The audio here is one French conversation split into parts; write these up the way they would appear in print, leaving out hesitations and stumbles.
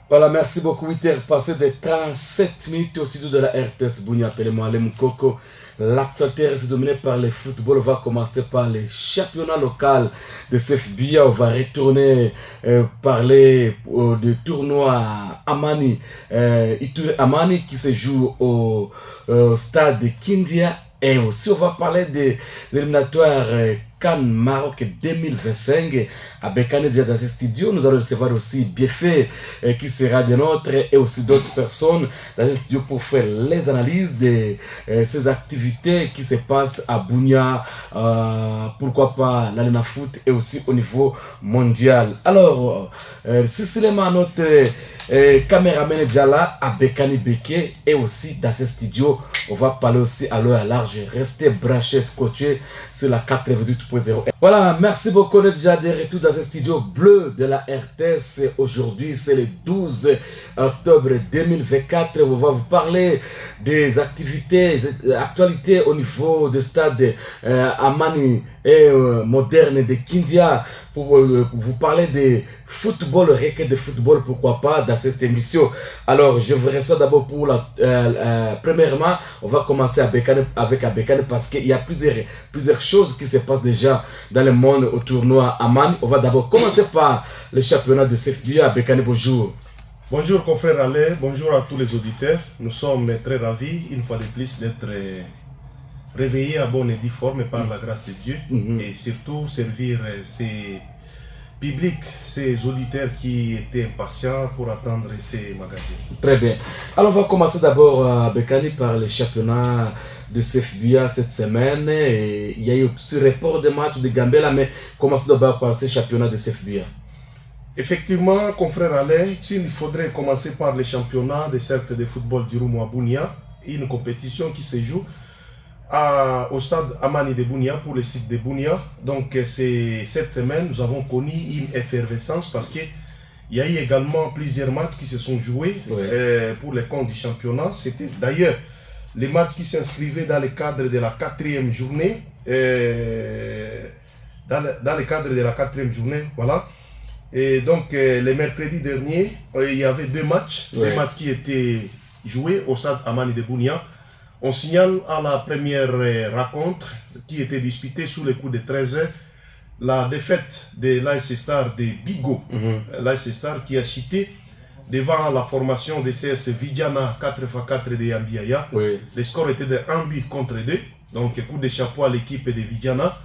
Voilà, merci beaucoup. 8 heures passées de 37 minutes au studio de la RTS Bounia, appelez-moi Alem Koko. L'actualité reste dominée par le football. On va commencer par les championnats locaux de CFBia. On va retourner parler du tournoi Amani. Amani qui se joue au stade de Kindia. Et aussi, on va parler des éliminatoires Cannes Maroc 2025 à Bekane déjà dans ce studio. Nous allons recevoir aussi Biefé qui sera de nôtres et aussi d'autres personnes dans ce studio pour faire les analyses de ces activités qui se passent à Bounia, pourquoi pas l'Arena Foot et aussi au niveau mondial. Alors, Cécilement notre caméraman est déjà là à Bekani Beke et aussi dans ce studio. On va parler aussi à l'eau à large. Restez branchés, scotchés sur la 88.0. Voilà, merci beaucoup d'être déjà de retour dans ce studio bleu de la RTS. Aujourd'hui, c'est le 12 octobre 2024. On va vous parler des activités, des actualités au niveau du stade Amani et moderne de Kindia. Pour vous parler de football, requête de football, pourquoi pas, dans cette émission. Alors, je vous reçois d'abord pour premièrement, on va commencer avec Abekane parce qu'il y a plusieurs choses qui se passent déjà dans le monde au tournoi Amani. On va d'abord commencer par le championnat de CFBia. Abekane, bonjour. Bonjour confrère Alain, bonjour à tous les auditeurs. Nous sommes très ravis, une fois de plus, d'être réveillés à bonne et due forme par la grâce de Dieu et surtout servir ces publics, ces auditeurs qui étaient impatients pour attendre ces magazines. Très bien. Alors on va commencer d'abord à Bekani par le championnat de CFBia cette semaine. Et il y a eu ce report de match de Gambela, mais commençons d'abord par ce championnat de CFBia. Effectivement, confrère Alain, il faudrait commencer par le championnat des cercles de football du Roumo à Bounia, une compétition qui se joue au stade Amani de Bounia pour le site de Bounia. Donc cette semaine, nous avons connu une effervescence parce qu'il y a eu également plusieurs matchs qui se sont joués pour les comptes du championnat. C'était d'ailleurs les matchs qui s'inscrivaient dans le cadre de la quatrième journée. Dans le cadre de la quatrième journée, voilà. Et donc le mercredi dernier, il y avait deux matchs qui étaient joués au stade Amani de Bounia. On signale à la première rencontre qui était disputée sous les coups de 13h la défaite de l'AS Star de Bigo. L'AS Star qui a chuté devant la formation de CS Vidiana 4x4 de Yambiaya. Le score était de 1 but contre 2. Donc coup de chapeau à l'équipe de Vidiana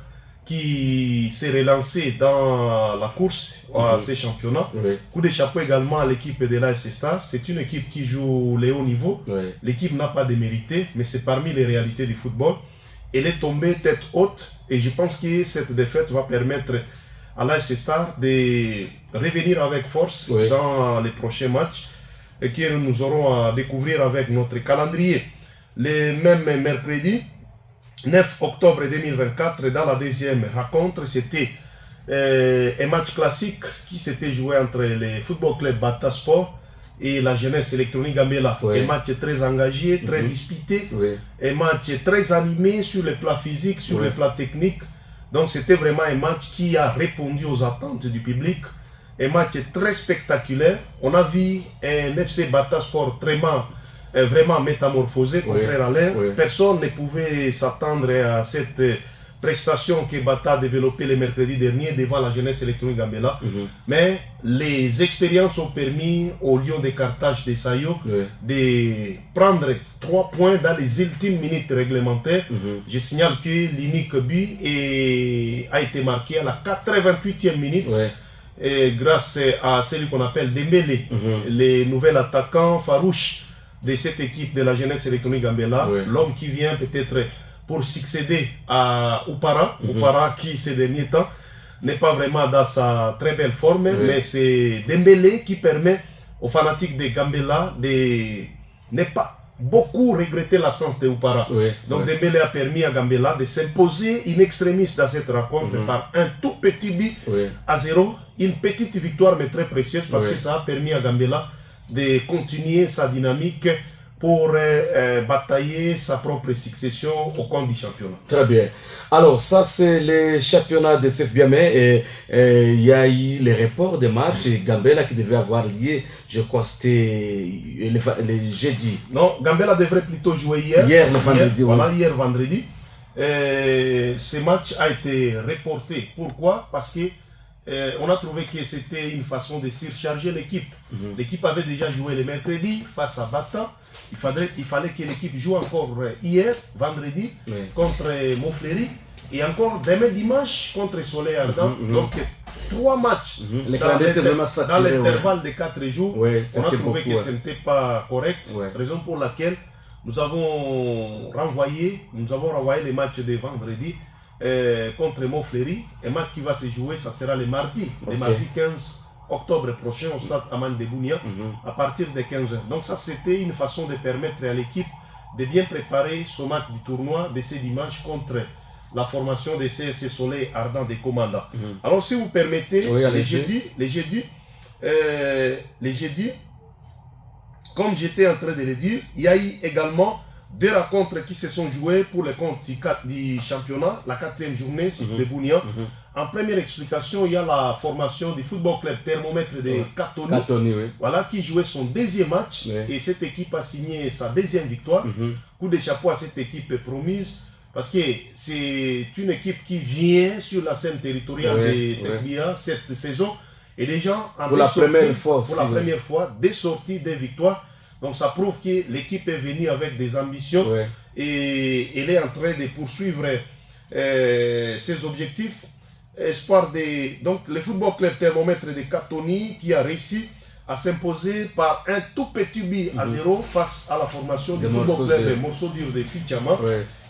qui s'est relancée dans la course à ces championnats. Coup de chapeau également à l'équipe de l'AS Star. C'est une équipe qui joue le haut niveau. L'équipe n'a pas démérité, mais c'est parmi les réalités du football. Elle est tombée tête haute et je pense que cette défaite va permettre à l'AS Star de revenir avec force dans les prochains matchs et que nous aurons à découvrir avec notre calendrier. Le même mercredi, 9 octobre 2024, dans la deuxième rencontre, c'était un match classique qui s'était joué entre le Football Club Bata Sport et la jeunesse électronique Gambela. Un match très engagé, très disputé, un match très animé sur le plan physique, sur le plan technique. Donc c'était vraiment un match qui a répondu aux attentes du public. Un match très spectaculaire. On a vu un FC Bata Sport vraiment métamorphosé, confrère Alain. Personne ne pouvait s'attendre à cette prestation que Bata a développée le mercredi dernier devant la jeunesse électronique Gambela. Mais les expériences ont permis aux Lions de Carthage de Sayo de prendre 3 points dans les ultimes minutes réglementaires. Je signale que l'unique but a été marqué à la 88e minute. Et grâce à celui qu'on appelle Dembélé, le nouvel attaquant farouche de cette équipe de la jeunesse électronique Gambela, l'homme qui vient peut-être pour succéder à Oupara, Oupara qui ces derniers temps n'est pas vraiment dans sa très belle forme, mais c'est Dembélé qui permet aux fanatiques de Gambela de ne pas beaucoup regretter l'absence de Oupara. Donc Dembélé a permis à Gambela de s'imposer in extremis dans cette rencontre par un tout petit but à 0, une petite victoire mais très précieuse parce que ça a permis à Gambela de continuer sa dynamique pour batailler sa propre succession au compte du championnat. Très bien. Alors, ça, c'est le championnat de CF Biamé. Et il y a eu les reports des matchs. Gambela qui devait avoir lié, je crois, c'était le jeudi. Non, Gambela devrait plutôt jouer hier. Hier, le vendredi. Voilà, hier vendredi. Ce match a été reporté. Pourquoi? Parce que on a trouvé que c'était une façon de surcharger l'équipe. L'équipe avait déjà joué le mercredi face à Bata. Il fallait que l'équipe joue encore hier, vendredi, contre Montfléry. Et encore demain dimanche contre Soleil Ardent. Donc 3 matchs dans l'intervalle de 4 jours. On a trouvé que ce n'était pas correct. Raison pour laquelle nous avons renvoyé les matchs de vendredi contre Montfléry. Un match qui va se jouer, ça sera le mardi 15 octobre prochain au stade Amani de Bunia à partir de 15h. Donc ça, c'était une façon de permettre à l'équipe de bien préparer ce match du tournoi de ce dimanche contre la formation des CSC Soleil Ardent des Commandants. Alors si vous permettez, les jeudis, comme j'étais en train de le dire, il y a eu également 2 rencontres qui se sont jouées pour le compte du championnat, la 4e journée de Bunia. En première explication, il y a la formation du football club Thermomètre de Katoni, voilà, qui jouait son 2e match et cette équipe a signé sa 2e victoire. Coup de chapeau à cette équipe promise parce que c'est une équipe qui vient sur la scène territoriale de Serbia cette saison et les gens ont pour la première fois, des sorties, des victoires. Donc ça prouve que l'équipe est venue avec des ambitions et elle est en train de poursuivre ses objectifs. Donc le football club Thermomètre de Katoni qui a réussi à s'imposer par un tout petit but à 0 face à la formation du football club de Morceau dur de Fichama.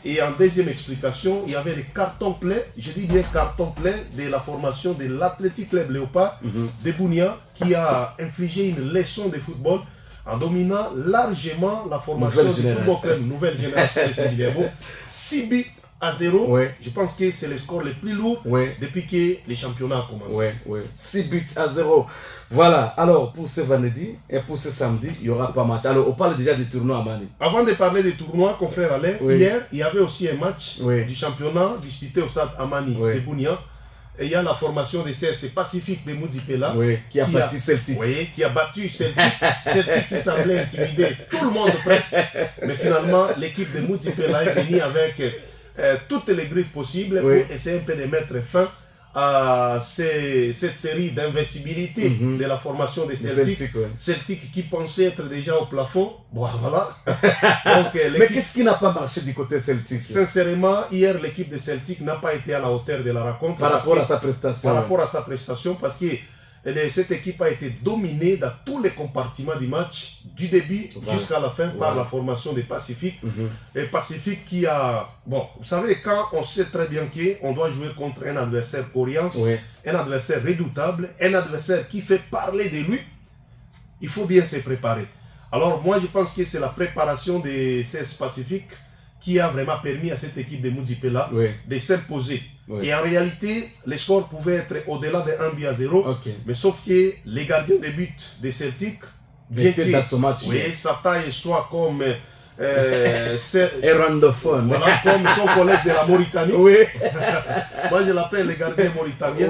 Et en deuxième explication, il y avait les cartons pleins, je dis bien cartons pleins de la formation de l'Athletic Club Léopard de Bunia qui a infligé une leçon de football en dominant largement la formation du football club nouvelle génération de Saint-Guillermo. 6 buts à 0, je pense que c'est le score le plus lourd depuis que les championnats ont commencé. 6 buts à 0. Voilà, alors pour ce vendredi et pour ce samedi, il n'y aura pas match. Alors on parle déjà du tournoi à Mani. Avant de parler des tournois, confrère Alain, hier, il y avait aussi un match du championnat disputé au stade Amani de Bunia. Et il y a la formation des CSC Pacifique de Moudipela qui a battu Celtic. Qui a battu Celtic. Celtic qui semblait intimider tout le monde presque. Mais finalement, l'équipe de Moudipela est venue avec toutes les griffes possibles pour essayer un peu de mettre fin à cette série d'invincibilité de la formation de Celtic. Celtic qui pensait être déjà au plafond. Bon, voilà. Donc, mais qu'est-ce qui n'a pas marché du côté Celtic? Sincèrement, hier, l'équipe de Celtic n'a pas été à la hauteur de la rencontre. Par rapport à sa prestation. Par rapport à sa prestation, parce que cette équipe a été dominée dans tous les compartiments du match, du début jusqu'à la fin, par la formation des Pacifiques. Et Pacifique qui a... Bon, vous savez, quand on sait très bien qu'on doit jouer contre un adversaire coriace, un adversaire redoutable, un adversaire qui fait parler de lui, il faut bien se préparer. Alors moi, je pense que c'est la préparation des CS Pacifiques qui a vraiment permis à cette équipe de Moudipela de s'imposer. Et en réalité, les scores pouvaient être au-delà de 1 but à 0. Mais sauf que les gardiens de but de Celtic, bien que dans ce match, sa taille soit comme Erandophone. Voilà, comme son collègue de la Mauritanie. Moi, je l'appelle le gardien mauritanien.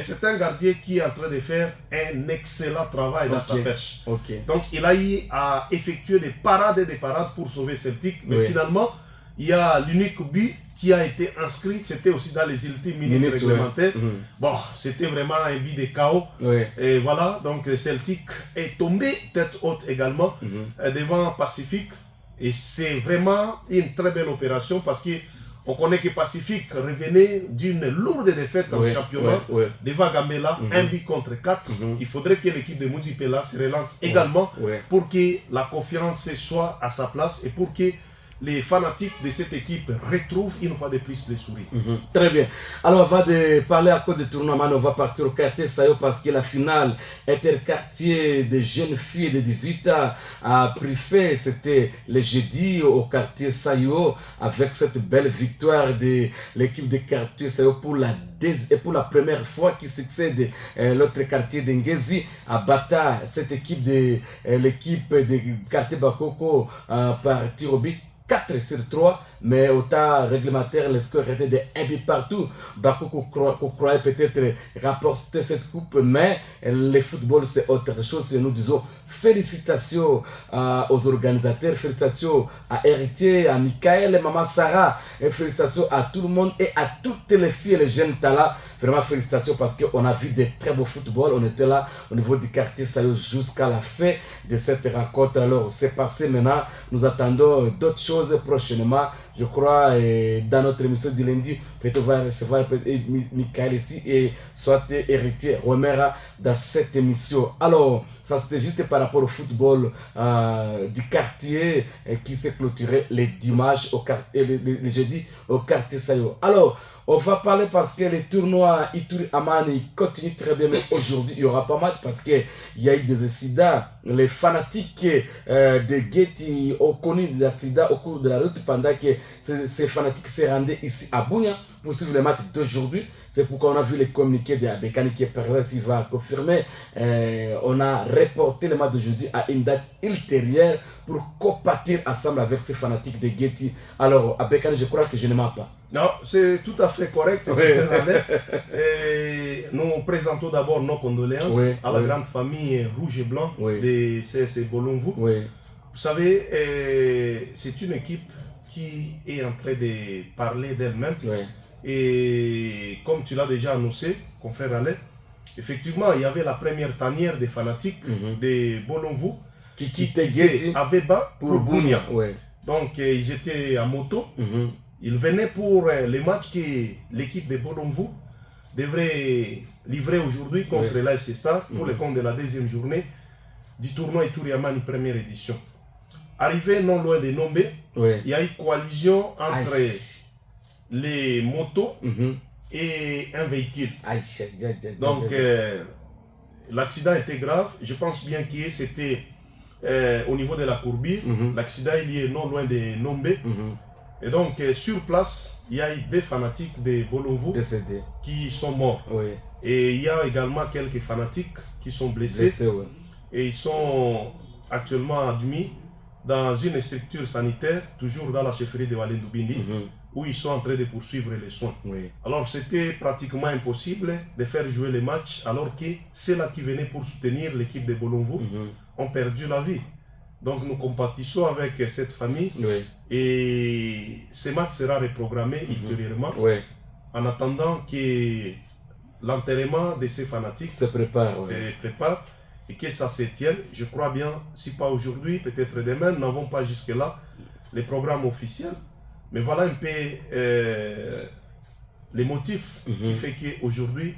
C'est un gardien qui est en train de faire un excellent travail dans sa pêche. Donc, il a eu à effectuer des parades et des parades pour sauver Celtic. Mais finalement, il y a l'unique but qui a été inscrit, c'était aussi dans les ultimes minutes réglementaires. Bon, c'était vraiment un but de chaos. Et voilà, donc Celtic est tombé tête haute également devant Pacifique. Et c'est vraiment une très belle opération parce qu'on connaît que Pacifique revenait d'une lourde défaite en championnat devant Gambela, 1 but contre 4. Il faudrait que l'équipe de Moudipela se relance également pour que la confiance soit à sa place et pour que les fanatiques de cette équipe retrouvent une fois de plus les sourires. Très bien. Alors, on va parler à cause du tournoi. Maintenant, on va partir au quartier Sayo parce que la finale interquartier des jeunes filles de 18 ans a pris fait. C'était le jeudi au quartier Sayo avec cette belle victoire de l'équipe de quartier Sayo pour la première fois qui succède l'autre quartier d'Ngezi à Bata. Cette équipe de l'équipe de quartier Bakoko par tir au but 4-3, mais au temps réglementaire, le score était de 1 but partout. Bakoko croyait peut-être rapporter cette coupe, mais le football c'est autre chose. Et nous disons félicitations aux organisateurs, félicitations à Héritier, à Michael et Maman Sarah, et félicitations à tout le monde et à toutes les filles et les jeunes talents. Vraiment félicitations parce qu'on a vu de très beaux football. On était là au niveau du quartier Sayo jusqu'à la fin de cette rencontre. Alors c'est passé maintenant. Nous attendons d'autres choses prochainement. Je crois dans notre émission du lundi, peut-être on va recevoir Michael ici et soit Héritier Romera dans cette émission. Alors ça c'était juste par rapport au football du quartier qui s'est clôturé les dimanches les jeudis au quartier Sayo. Alors on va parler parce que les tournois Ituri Amani continuent très bien, mais aujourd'hui il n'y aura pas match parce qu'il y a eu des accidents. Les fanatiques de Getty ont connu des accidents au cours de la route pendant que ces fanatiques se rendaient ici à Bunia pour suivre les matchs d'aujourd'hui. C'est pourquoi on a vu les communiqués de Abekani qui est présent, s'il va confirmer. On a reporté le match d'aujourd'hui à une date ultérieure pour compatir ensemble avec ces fanatiques de Getty. Alors Abekani, je crois que je ne mens pas. Non, c'est tout à fait correct. Oui. Et nous présentons d'abord nos condoléances à la grande famille rouge et blanc de CSC Bolonvou. Vous savez, c'est une équipe qui est en train de parler d'elle-même. Et comme tu l'as déjà annoncé, confrère Alain, effectivement, il y avait la première tanière des fanatiques de Bolonvou qui quittait Abeba pour Bunia. Donc, ils étaient à moto. Ils venaient pour les matchs que l'équipe de Bolonvou devrait livrer aujourd'hui contre l'AS Star pour le compte de la deuxième journée du tournoi Ituri Amani première édition. Arrivé non loin de Nombe, il y a eu coalition entre les motos et un véhicule. Donc l'accident était grave. Je pense bien que c'était au niveau de la Courbie. L'accident il est non loin de Nombe. Et donc, sur place, il y a eu des fanatiques de Bolonvou qui sont morts. Et il y a également quelques fanatiques qui sont blessés. Et ils sont actuellement admis dans une structure sanitaire, toujours dans la chefferie de Walendubindi, où ils sont en train de poursuivre les soins. Alors, c'était pratiquement impossible de faire jouer les matchs, alors que ceux-là qui venaient pour soutenir l'équipe de Bolonvou ont perdu la vie. Donc nous compatissons avec cette famille et ce match sera reprogrammé ultérieurement en attendant que l'enterrement de ces fanatiques se prépare et que ça se tienne. Je crois bien, si pas aujourd'hui, peut-être demain, nous n'avons pas jusque-là les programmes officiels. Mais voilà un peu les motifs qui fait qu'aujourd'hui,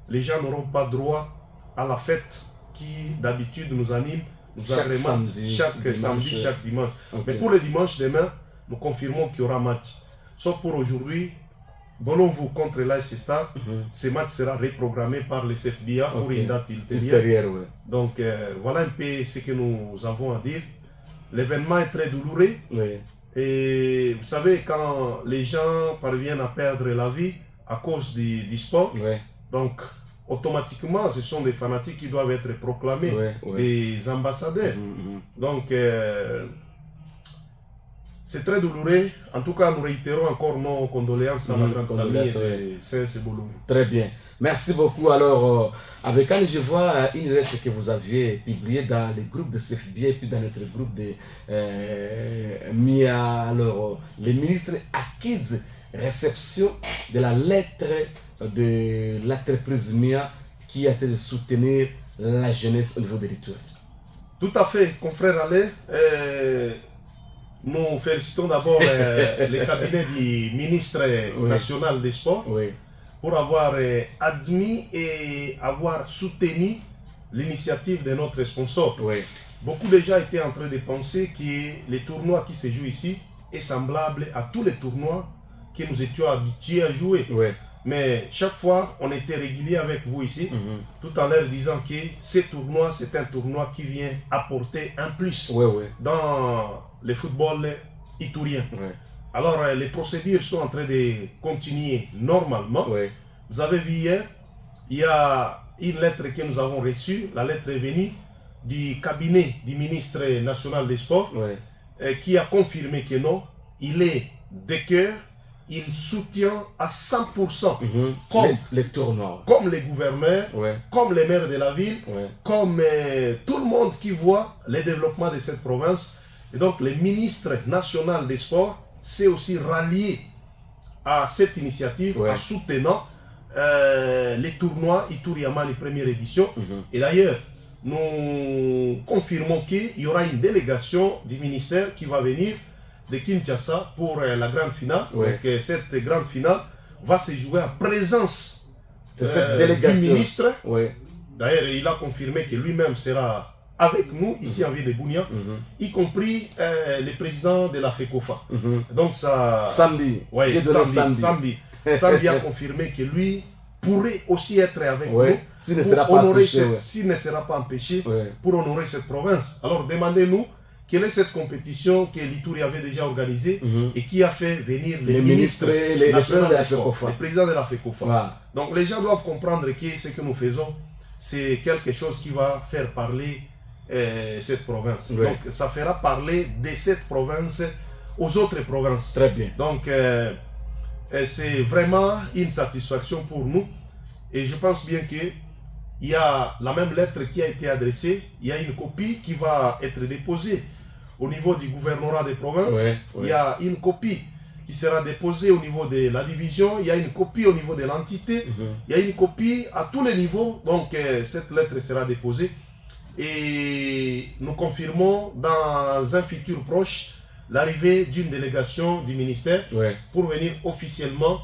les gens n'auront pas droit à la fête qui d'habitude nous anime. Nous agrémente chaque samedi, chaque dimanche. Mais pour le dimanche demain, nous confirmons qu'il y aura match. Sauf pour aujourd'hui, Bolonvou contre l'AS Star, ce match sera reprogrammé par les CFBA pour une date ultérieure. Donc voilà un peu ce que nous avons à dire. L'événement est très douloureux. Et vous savez, quand les gens parviennent à perdre la vie à cause du sport, donc automatiquement, ce sont des fanatiques qui doivent être proclamés des ambassadeurs. Donc, c'est très douloureux. En tout cas, nous réitérons encore nos condoléances à la grande famille de CSC Bolonvou. Très bien. Merci beaucoup. Alors, avec Anne, je vois une lettre que vous aviez publiée dans le groupe de CFBA et puis dans notre groupe de MIA. Alors, le ministre acquise réception de la lettre de l'entreprise MIA qui a été de soutenir la jeunesse au niveau de l'Ituri. Tout à fait, confrère Alain. Nous félicitons d'abord le cabinet du ministre national des Sports pour avoir admis et avoir soutenu l'initiative de notre sponsor. Beaucoup de gens étaient en train de penser que les tournois qui se jouent ici est semblable à tous les tournois que nous étions habitués à jouer. Ouais. Mais chaque fois, on était régulier avec vous ici, tout en leur disant que ce tournoi, c'est un tournoi qui vient apporter un plus dans le football iturien. Alors, les procédures sont en train de continuer normalement. Vous avez vu hier, il y a une lettre que nous avons reçue. La lettre est venue du cabinet du ministre national des Sports qui a confirmé que non, il est de cœur. Il soutient à 100% comme les tournois, comme les gouverneurs, comme les maires de la ville, comme tout le monde qui voit le développement de cette province. Et donc le ministre national des Sports s'est aussi rallié à cette initiative en soutenant les tournois Ituri Amani première édition. Et d'ailleurs, nous confirmons qu'il y aura une délégation du ministère qui va venir de Kinshasa pour la grande finale. Donc cette grande finale va se jouer en présence de cette délégation du ministre. D'ailleurs, il a confirmé que lui-même sera avec nous ici en ville de Bunia, y compris le président de la FECOFA. Donc ça... Samedi. Samedi a confirmé que lui pourrait aussi être avec nous s'il ne sera pas empêché, s'il ne sera pas empêché pour honorer cette province. Alors demandez-nous quelle est cette compétition que l'Ituri avait déjà organisée et qui a fait venir les ministres et les présidents de la FECOFA. Les présidents de la FECOFA. Donc les gens doivent comprendre que ce que nous faisons, c'est quelque chose qui va faire parler cette province. Donc ça fera parler de cette province aux autres provinces. Très bien. Donc c'est vraiment une satisfaction pour nous. Et je pense bien que il y a la même lettre qui a été adressée, il y a une copie qui va être déposée au niveau du gouvernorat des provinces, il y a une copie qui sera déposée au niveau de la division, il y a une copie au niveau de l'entité, il y a une copie à tous les niveaux, donc cette lettre sera déposée et nous confirmons dans un futur proche l'arrivée d'une délégation du ministère pour venir officiellement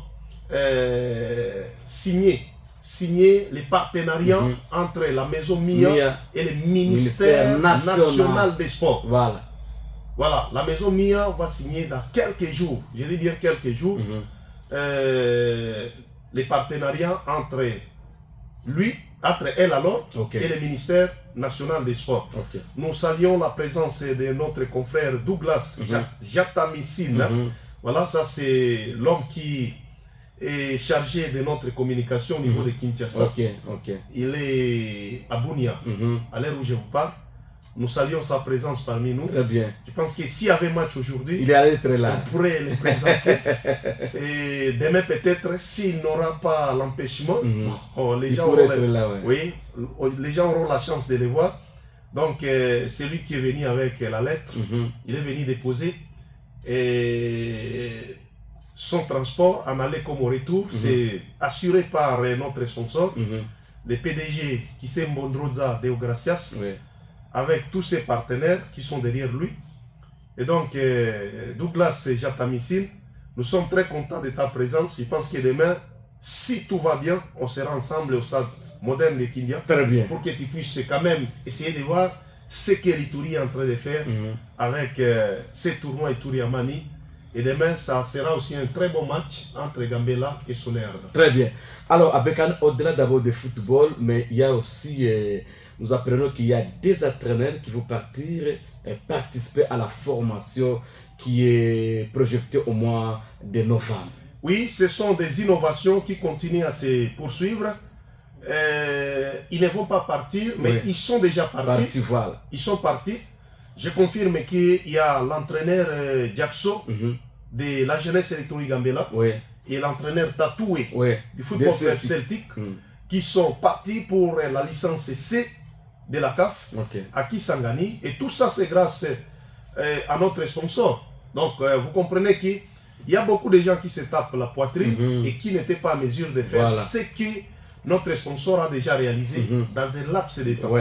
signer les partenariats entre la maison MIA et le ministère national des Sports. Voilà, la maison MIA va signer dans quelques jours, je dis bien quelques jours, les partenariats entre elle alors et le ministère national des Sports. Nous saluons la présence de notre confrère Douglas Jatamisine. Voilà, ça c'est l'homme qui est chargé de notre communication au niveau de Kinshasa. Il est à Bunia, à l'heure où je vous parle. Nous saluons sa présence parmi nous. Très bien. Je pense que s'il y avait match aujourd'hui, il allait être là. On pourrait le présenter. Et demain peut-être, s'il n'aura pas l'empêchement, les gens auront la chance de le voir. Donc c'est lui qui est venu avec la lettre. Il est venu déposer. Et son transport en aller comme au retour, c'est assuré par notre sponsor, le PDG Kissem Bondroza Deogracias, avec tous ses partenaires qui sont derrière lui. Et donc, Douglas Jatamisine, nous sommes très contents de ta présence. Je pense que demain, si tout va bien, on sera ensemble au stade moderne de Kindia. Très bien. Pour que tu puisses quand même essayer de voir ce que l'Ituri est en train de faire avec ces tournois Ituri Amani. Et demain, ça sera aussi un très bon match entre Gambela et Sonerda. Très bien. Alors, Abekan, au-delà d'abord du football, mais il y a aussi, nous apprenons qu'il y a des entraîneurs qui vont partir et participer à la formation qui est projetée au mois de novembre. Oui, ce sont des innovations qui continuent à se poursuivre. Ils ne vont pas partir, mais ils sont déjà partis. Ils sont partis. Je confirme qu'il y a l'entraîneur Jackso de la jeunesse électronique Gambela et l'entraîneur Tatoué du football Celtic qui sont partis pour la licence C de la CAF à Kisangani. Et tout ça, c'est grâce à notre sponsor. Donc, vous comprenez qu'il y a beaucoup de gens qui se tapent la poitrine et qui n'étaient pas en mesure de faire ce que notre sponsor a déjà réalisé dans un laps de temps.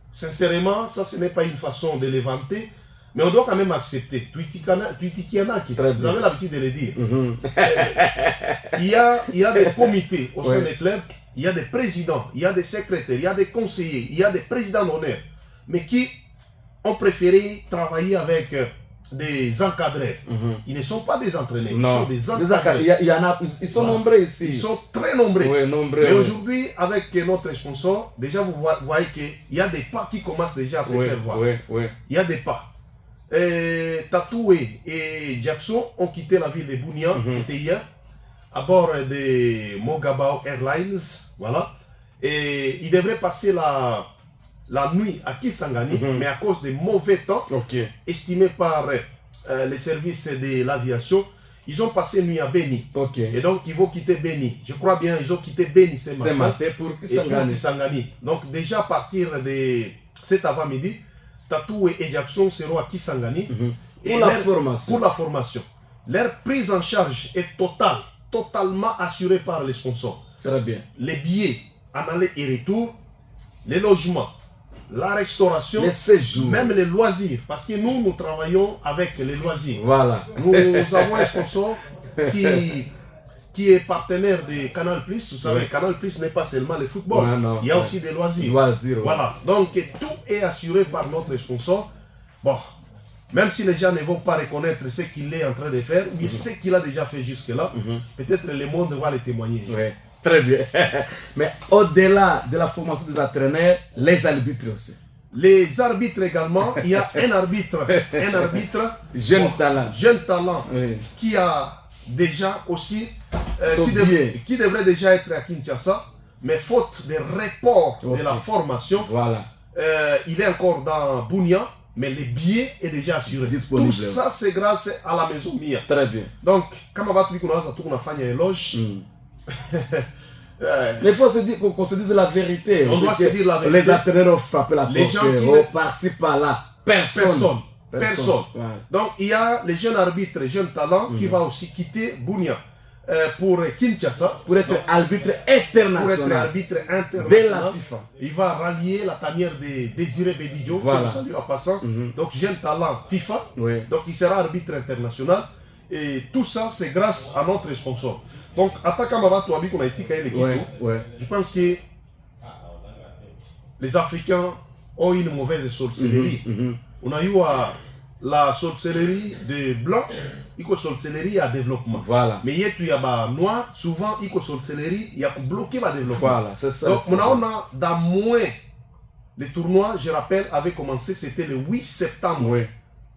Sincèrement, ça, ce n'est pas une façon de les vanter, mais on doit quand même accepter. Twitikianaki, vous avez l'habitude de le dire. Il y a des comités au sein des clubs, il y a des présidents, il y a des secrétaires, il y a des conseillers, il y a des présidents d'honneur, mais qui ont préféré travailler avec des encadreurs. Ils ne sont pas des entraîneurs, Non. ils sont des encadreurs. Ils sont nombreux ici. Ils sont très nombreux. Oui, nombreux. Mais aujourd'hui, avec notre sponsor, déjà vous voyez qu'il y a des pas qui commencent déjà à se faire voir. Il y a des pas. Tatoué et Jackson ont quitté la ville de Bunia, c'était hier, à bord de Mogabao Airlines. Voilà. Et ils devraient passer la nuit à Kisangani, mais à cause des mauvais temps, estimés par les services de l'aviation, ils ont passé nuit à Beni. Et donc, ils vont quitter Beni. Je crois bien, ils ont quitté Beni ce matin pour Kisangani. Donc, déjà à partir de cet avant-midi, Tatou et Jackson seront à Kisangani pour la formation. Leur prise en charge est totalement assurée par les sponsors. Très bien. Les billets en aller et retour, les logements, la restauration, les séjours, même les loisirs, parce que nous travaillons avec les loisirs. Voilà. Nous avons un sponsor qui est partenaire de Canal+. Vous savez, Canal+ n'est pas seulement le football, il y a aussi des loisirs. Voilà. Donc tout est assuré par notre sponsor. Bon, même si les gens ne vont pas reconnaître ce qu'il est en train de faire, ou ce qu'il a déjà fait jusque-là, peut-être le monde va le témoigner. Très bien. Mais au-delà de la formation des entraîneurs, les arbitres aussi. Les arbitres également, il y a un arbitre jeune talent, qui a déjà aussi, qui devrait déjà être à Kinshasa, mais faute de report de la formation, il est encore dans Bunia, mais le billet est déjà assuré. Disponible. Tout ça, c'est grâce à la maison Mia. Très bien. Donc, comme on va tout on a fait une éloge. Mais il faut qu'on se dise la vérité. On doit se dire la vérité. Les entraîneurs ont frappé la porte. Par-ci, par-là. Personne. Donc, il y a les jeunes arbitres, les jeunes talents qui vont aussi quitter Bunia pour Kinshasa. Pour être arbitre international. De la FIFA. Il va rallier la tanière de Désiré Bédidio, que nous saluons en passant. Donc, jeune talent FIFA. Donc, il sera arbitre international. Et tout ça, c'est grâce à notre sponsor. Donc, attaquant Mavato Abi, qu'on a étiqué l'équipe, je pense que les Africains ont une mauvaise sorcellerie. On a eu la sorcellerie de blanc, il y a sorcellerie à développement. Mais il y a noir, souvent il y a sorcellerie, il y a bloqué le développement. C'est ça. Donc, on a dans moins le tournoi, je rappelle, avait commencé, c'était le 8 septembre.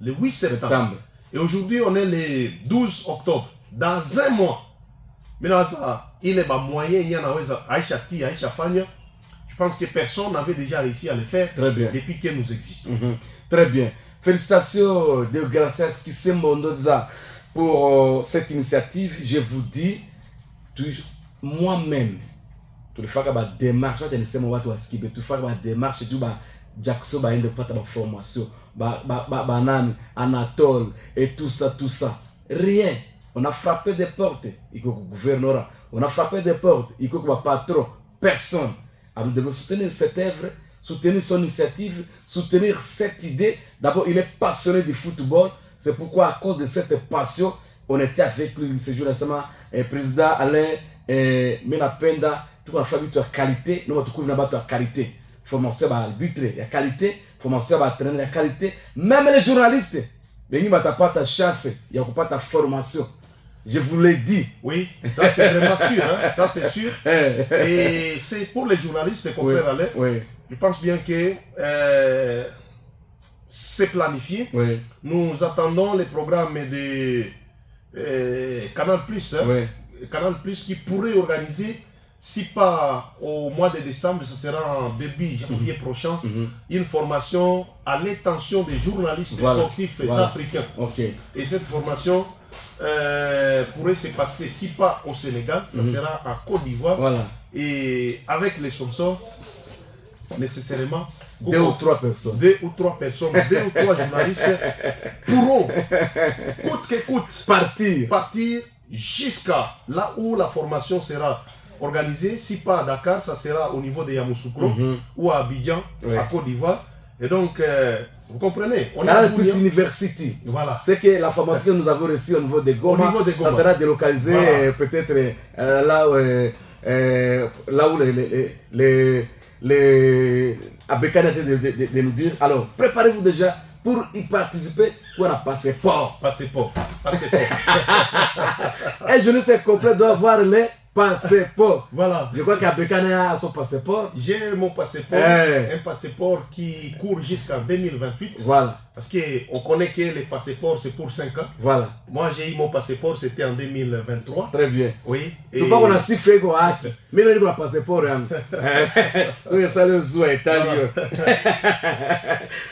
Le 8 septembre. Et aujourd'hui, on est le 12 octobre. Dans un mois, maintenant, il est moyen, il y a Aïcha Fania. Je pense que personne n'avait déjà réussi à le faire depuis que nous existons. Très bien. Félicitations de Gracias qui s'est pour cette initiative. Je vous dis, moi-même, tout le faire la démarche, je ne sais pas si tout faire la démarche, tout Jackson va être la formation, Anatole et tout ça. Rien. On a frappé des portes, il faut que le gouvernorat. On a frappé des portes, il faut que le patron. Personne. Alors nous devons soutenir cette œuvre, soutenir son initiative, soutenir cette idée. D'abord, il est passionné du football. C'est pourquoi, à cause de cette passion, on était avec lui ce jour récemment. Président Alain Menapenda, tout a fait la qualité. Nous avons trouvé la qualité. Formation à l'arbitre, il y a qualité. Formation à l'entraîneur, il y a qualité. Même les journalistes, il n'y a pas ta chasse, il n'y a pas ta formation. Je vous l'ai dit. Oui, ça c'est vraiment sûr. Hein? Ça c'est sûr. Et c'est pour les journalistes qu'on fait aller. Je pense bien que c'est planifié. Nous attendons les programmes de Canal+. Canal+, qui pourrait organiser, si pas au mois de décembre, ce sera en début janvier prochain, une formation à l'intention des journalistes sportifs africains. Et cette formation pourrait se passer, si pas au Sénégal, ça sera en Côte d'Ivoire. Et avec les sponsors, nécessairement, deux ou trois personnes, deux ou trois journalistes pourront, coûte que coûte, partir jusqu'à là où la formation sera organisée. Si pas à Dakar, ça sera au niveau de Yamoussoukro ou à Abidjan, à Côte d'Ivoire. Et donc, vous comprenez, on a plus University. C'est que la formation que nous avons reçue au niveau de Goma, ça sera délocalisé peut-être là où les Abekane de nous dire. Alors, préparez-vous déjà pour y participer, pour un passeport. Passeport. Un journaliste complet doit avoir les passeports. Voilà. Je crois qu'Abekane a son passeport. J'ai mon passeport, un passeport qui court jusqu'en 2028. Voilà. Parce qu'on connaît que les passeports, c'est pour 5 ans. Voilà. Moi, j'ai eu mon passeport, c'était en 2023. Très bien. Oui. Tu pas qu'on a si fait qu'on a mais on a passeport. C'est ça le zoo italien.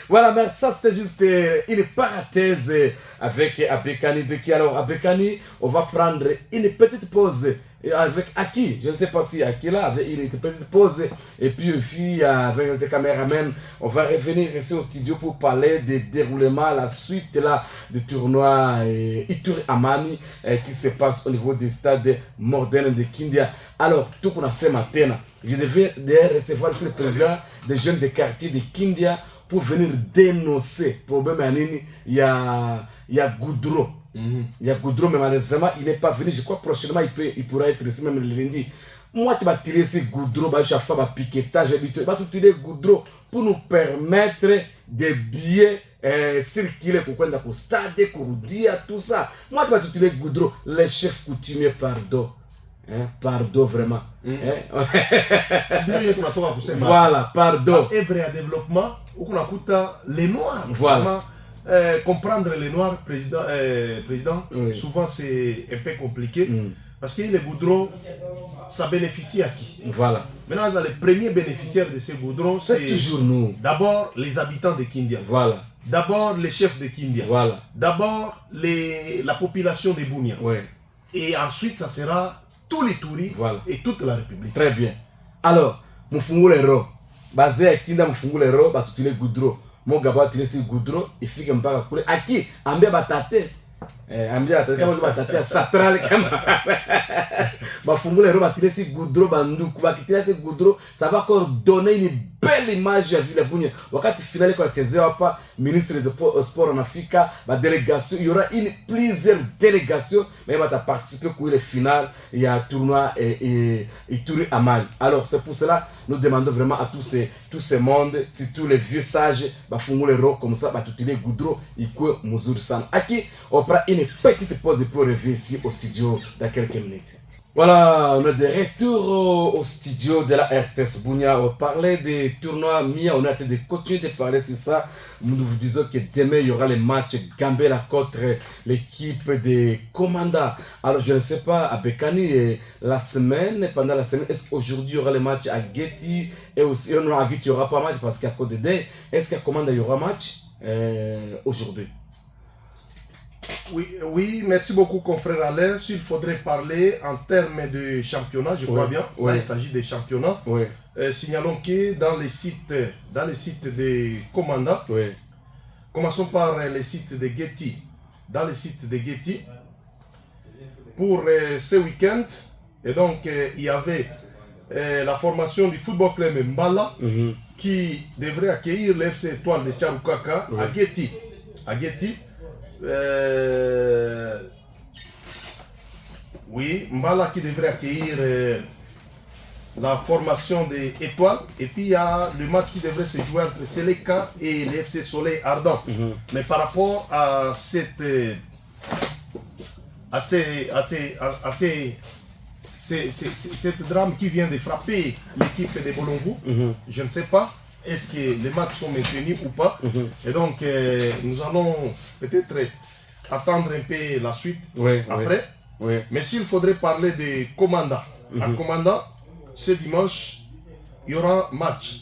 Voilà, mais ça c'était juste une parenthèse avec Abekani Beki. Alors, Abekani, on va prendre une petite pause. Et avec Aki, je ne sais pas si Aki là avait une petite pause. Et puis, puis avec notre caméraman, on va revenir ici au studio pour parler des déroulements, la suite là, du tournoi Ituri Amani qui se passe au niveau du stade moderne de Kindia. Alors, tout qu'on a ce matin, je devais d'ailleurs recevoir sur le président des jeunes des quartiers de Kindia pour venir dénoncer le problème. Il y a Goudreau. Il y a Goudreau, mais malheureusement, il n'est pas venu. Je crois prochainement, il pourra être ici même le lundi. Moi, tu vas tirer ce Goudreau, chaque fois, piquetage habituel. Tu vas tout tirer Goudreau pour nous permettre de bien circuler pour qu'on ait au stade, pour dire tout ça. Moi, tu vas tout tirer Goudreau. Les chefs coutumiers, pardon. Pardon, vraiment. Voilà, pardon. Et vrai développement, on a les Noirs. Voilà. Comprendre les Noirs, président, oui. Souvent c'est un peu compliqué. Parce que les goudrons, ça bénéficie à qui? Voilà. Maintenant, les premiers bénéficiaires de ces goudrons, c'est toujours nous. D'abord les habitants de Kindia. Voilà. D'abord les chefs de Kindia. Voilà. D'abord la population de Bunia. Oui. Et ensuite, ça sera tous les touristes, voilà, et toute la République. Très bien. Alors, Mufungulero, basé à Kinda Mufungulero, tu les goudrons. Mon gars, tu les goudrons, il fait que je ne à qui Ambia Batate. Ambia Batate, quand on va Batate, Satral, Mufungulero, tu les goudrons, Bandoukou, tu les goudrons, ça va encore donner une belle image à Villa Bounia. Wakati finale kwa chezewa hapa ministre de sport en Afrique, la délégation, il y aura plusieurs délégations, mais il va participer pour le final, il y a un tournoi et Ituri Amani. Alors c'est pour cela nous demandons vraiment à tous ces mondes, surtout les vieux sages, font les rocs comme ça, tout les goudrons, ils courent Mouzour San. Aki, on prend une petite pause pour revenir ici au studio dans quelques minutes. Voilà, on est de retour au studio de la RTS Bunia. On parlait des tournois Mia, on a été de continuer de parler sur ça. Nous vous disons que demain il y aura le match Gambela contre l'équipe des Commandants. Alors je ne sais pas, à Bekani, pendant la semaine, est-ce qu'aujourd'hui il y aura le match à Getty et aussi, non, à Getty il n'y aura pas match parce qu'à côté d'eux, est-ce qu'à Commandant il y aura match aujourd'hui? Oui, merci beaucoup, confrère Alain. S'il faudrait parler en termes de championnat, je crois bien, là, il s'agit des championnats. Signalons que dans les sites des commandants, commençons par les sites de Getty. Dans les sites de Getty, pour ce week-end, et donc il y avait la formation du football club Mbala qui devrait accueillir l'FC Étoile de Charukaka à Getty. Oui, Mbala qui devrait accueillir la formation des Étoiles. Et puis il y a le match qui devrait se jouer entre Seleka et l'FC Soleil Ardent. Mais par rapport à cette drame qui vient de frapper l'équipe de Bolongo, je ne sais pas. Est-ce que les matchs sont maintenus ou pas? Et donc, nous allons peut-être attendre un peu la suite après. Mais s'il faudrait parler de Commanda, à Commanda, ce dimanche, il y aura match.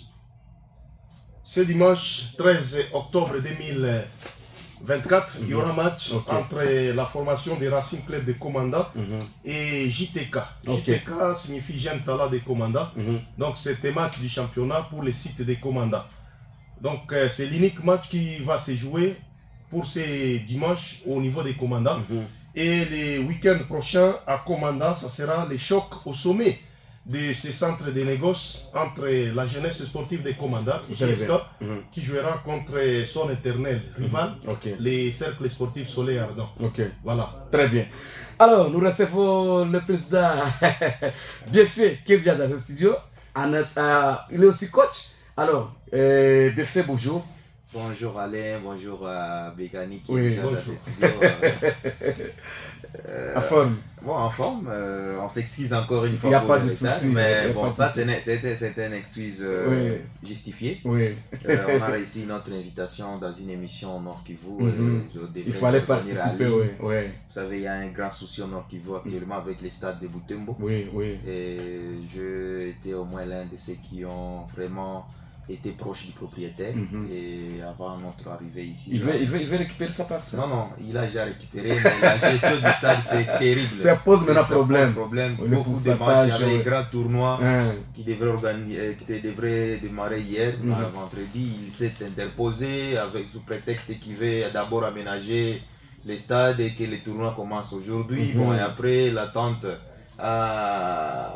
Ce dimanche 13 octobre 2024, il y aura match entre la formation des Racing Club de Commanda et JTK. JTK signifie Jeune Talent de Commanda. Donc c'est un match du championnat pour les sites de Commanda. Donc c'est l'unique match qui va se jouer pour ce dimanche au niveau des Commandants. Et les week-ends prochains à Commanda, ça sera les chocs au sommet de ce centre de négoce entre la jeunesse sportive des Commandants, JSK, qui jouera contre son éternel rival, les cercles sportifs Soleil Ardent. Voilà. Très bien. Alors, nous recevons le président Biefé qui est déjà dans ce studio. Il est aussi coach. Alors, Biefé, bonjour. Bonjour Alain, bonjour à Begani qui est Oui, déjà dans bonjour. cette studio. En forme. Bon, en forme, on s'excuse encore une fois Il y a pour pas le de retard, souci, il y mais a pas bon, de ça souci. c'était une excuse Oui. justifiée. Oui. On a réussi notre invitation dans une émission au Nord Kivu. Mhm. Je devrais Il fallait revenir à participer, Lille. oui. Oui. Vous savez, il y a un grand souci au Nord Kivu actuellement avec les stades de Butembo. Oui, oui. Et j'ai été au moins l'un de ceux qui ont vraiment été proches du propriétaire. Mhm. Et avant notre arrivée ici. Il veut récupérer sa parcelle. Non, non, il a déjà récupéré, mais la gestion du stade, c'est terrible. Ça pose maintenant problème. Beaucoup Le de pourcentage, matchs. Il y avait oui. un grand tournoi Hein. qui devrait démarrer hier, Mhm. vendredi. Il s'est interposé sous prétexte qu'il veut d'abord aménager les stades et que le tournoi commence aujourd'hui. Mhm. Bon, et après, l'attente a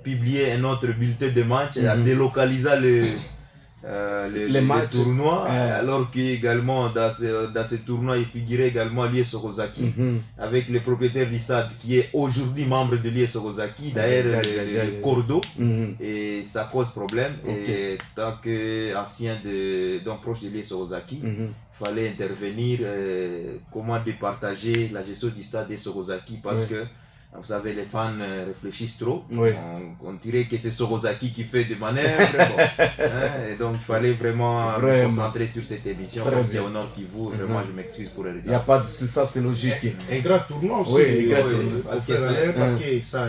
publié un autre bulletin de match et a Mhm. délocalisé Les le matchs. tournoi, Ah. alors qu'également dans ce tournoi il figurait également l'IS Sorozaki, Mhm. avec le propriétaire du stade qui est aujourd'hui membre de l'IS Sorozaki, d'ailleurs le Cordo, Mhm. et ça cause problème. Ok. Et tant qu'ancien donc proche de l'IS Sorozaki, Mhm. il fallait intervenir, comment départager la gestion du stade de Sorozaki, parce Oui. que vous savez, les fans réfléchissent trop. Oui. On dirait que c'est Sorozaki qui fait des manœuvres. Bon. Et donc, il fallait vraiment me concentrer sur cette émission. Très Comme bien. c'est au Nord Kivu, vraiment, je m'excuse pour le Il n'y a retard. pas de souci, ça c'est logique. Un grand tournoi aussi. Oui, un grand tournoi. Parce que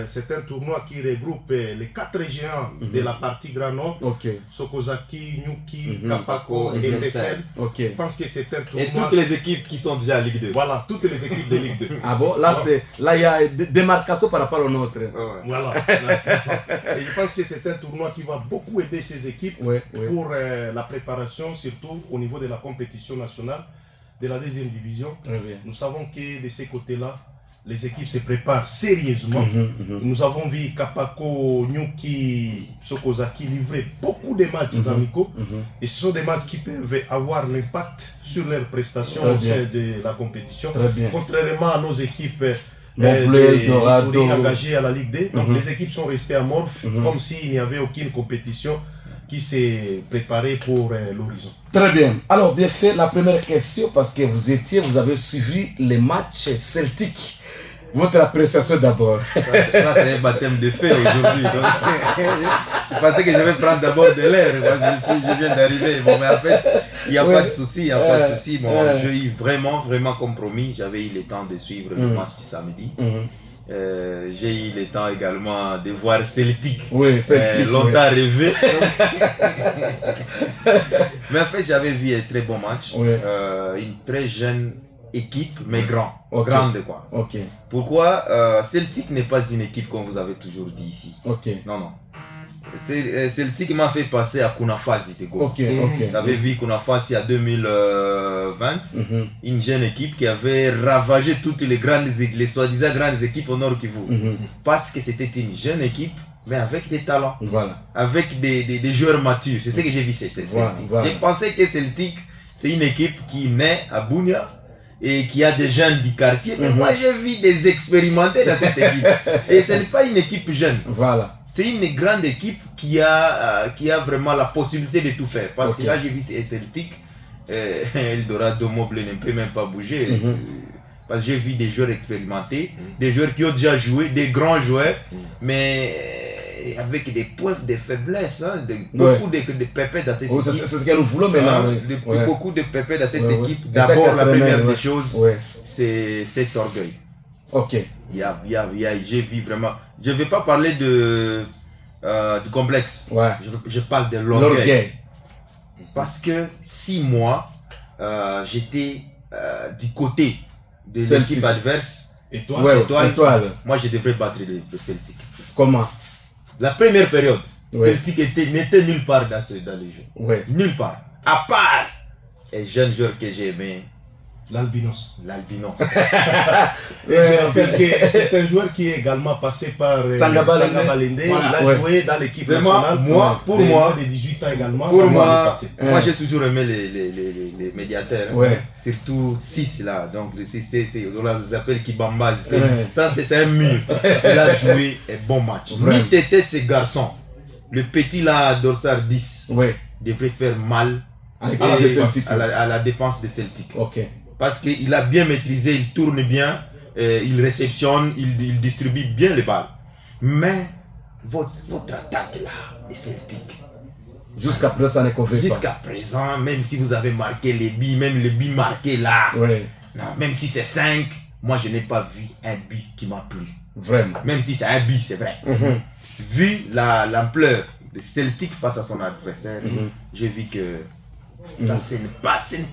c'est un tournoi qui regroupe les 4 géants de la partie Grand Nord. Ok, Sokozaki, Nyuki, Mhm. Kapako et Tessel. ok. Je pense que c'est un Et tournoi. toutes les équipes qui sont déjà en Ligue 2. Voilà, toutes les équipes de Ligue 2. Ah bon, là il y a des démarcations par rapport au nôtre. Ouais. Voilà. Et je pense que c'est un tournoi qui va beaucoup aider ces équipes Oui, oui. pour la préparation, surtout au niveau de la compétition nationale de la deuxième division. Très bien. Nous savons que de ces côtés-là, les équipes se préparent sérieusement. Mhm, mhm. Nous avons vu Kapako, Nyuki, Sokozaki livrer beaucoup de matchs Mhm. amicaux. Mhm. Et ce sont des matchs qui peuvent avoir l'impact sur leurs prestations Très au bien. sein de la compétition. Très bien. Contrairement à nos équipes Montpellier, Eldorado. engagées à la Ligue 2. Donc Mhm. les équipes sont restées amorphes, Mhm. comme s'il n'y avait aucune compétition qui s'est préparée pour l'horizon. Très bien. Alors, bien fait, la première question, parce que vous avez suivi les matchs celtiques. Votre appréciation d'abord. Ça, c'est un baptême de feu aujourd'hui. Donc, je pensais que je vais prendre d'abord de l'air. Moi, je viens d'arriver. Bon, mais en fait, il n'y a pas de souci. Il n'y a pas de souci. Bon, j'ai eu vraiment compromis. J'avais eu le temps de suivre le match du samedi. Mhm. J'ai eu le temps également de voir Celtic. Oui, Celtic. Longtemps rêvé. Mais en fait, j'avais vu un très bon match. Oui. Une très jeune équipe, mais Ok. grande quoi. Ok, Pourquoi Celtic n'est pas une équipe comme vous avez toujours dit ici. ok, Non, non. Celtic m'a fait passer à Kunafasi de Goma. ok, ok. Vous avez vu Kunafasi à 2020, Mhm, une jeune équipe qui avait ravagé toutes les soi-disant grandes équipes au Nord Kivu. mhm. Parce que c'était une jeune équipe, mais avec des talents, Voilà. avec des joueurs matures. C'est ce que j'ai vu chez Celtic. Voilà. J'ai pensé que Celtic, c'est une équipe qui naît à Bunia et qui a des jeunes du quartier. Mais moi, j'ai vu des expérimentés dans cette équipe. Et ce n'est pas une équipe jeune. Voilà. C'est une grande équipe qui a vraiment la possibilité de tout faire. Parce Ok. que là, j'ai vu Celtic, Eldorado Mobley ne peut même pas bouger. Mhm. Parce que j'ai vu des joueurs expérimentés, des joueurs qui ont déjà joué, des grands joueurs, mais avec des points de faiblesse, hein, beaucoup de pépés dans cette Oh, équipe. c'est ce que nous voulons maintenant. Hein, Oui. de- Beaucoup de pépés dans cette Ouais, ouais. équipe. Et D'abord, t'as la quatre première mains, des ouais. choses, Ouais. c'est cet orgueil. Ok. J'ai vu vraiment. Je ne vais pas parler du complexe. Ouais. Je parle de l'orgueil. L'orgueil. Parce que 6 mois, j'étais du côté de Celtic. l'équipe adverse. Et toi, Ouais, Étoile. étoile. Moi, je devrais battre le Celtic. Comment? La première période, Ouais. Celtic n'était nulle part dans le jeu. Ouais. Nulle part. À part un jeune joueur que j'ai aimé, l'albinos. l'albinos. Et je rappelle que c'est un joueur qui est également passé par Sangabalende. Sangabalende. Voilà. Il a Ouais. joué dans l'équipe Vraiment, nationale. pour moi, de 18 ans également. Pour dans l'année moi, passée. moi j'ai toujours aimé les médiateurs. Hein. Ouais. Surtout 6 là. Donc le 6, on les appelle Kibamba. Ouais. Ça, c'est un mur. Il a joué un bon match. Vraiment. Ni t'étais ce garçon. Le petit là, Dorsar 10, Ouais. devrait faire mal à la défense de Celtic. Ok. Parce qu'il a bien maîtrisé, il tourne bien, il réceptionne, il distribue bien les balles. Mais votre attaque là, les Celtic. Jusqu'à présent, ça ne convient pas. Jusqu'à présent, même si vous avez marqué les buts, même les buts marqués là, non, même si c'est 5, moi je n'ai pas vu un but qui m'a plu. Vraiment. Même si c'est un but, c'est vrai. Vu l'ampleur de Celtic face à son adversaire, j'ai vu que ça, ce n'est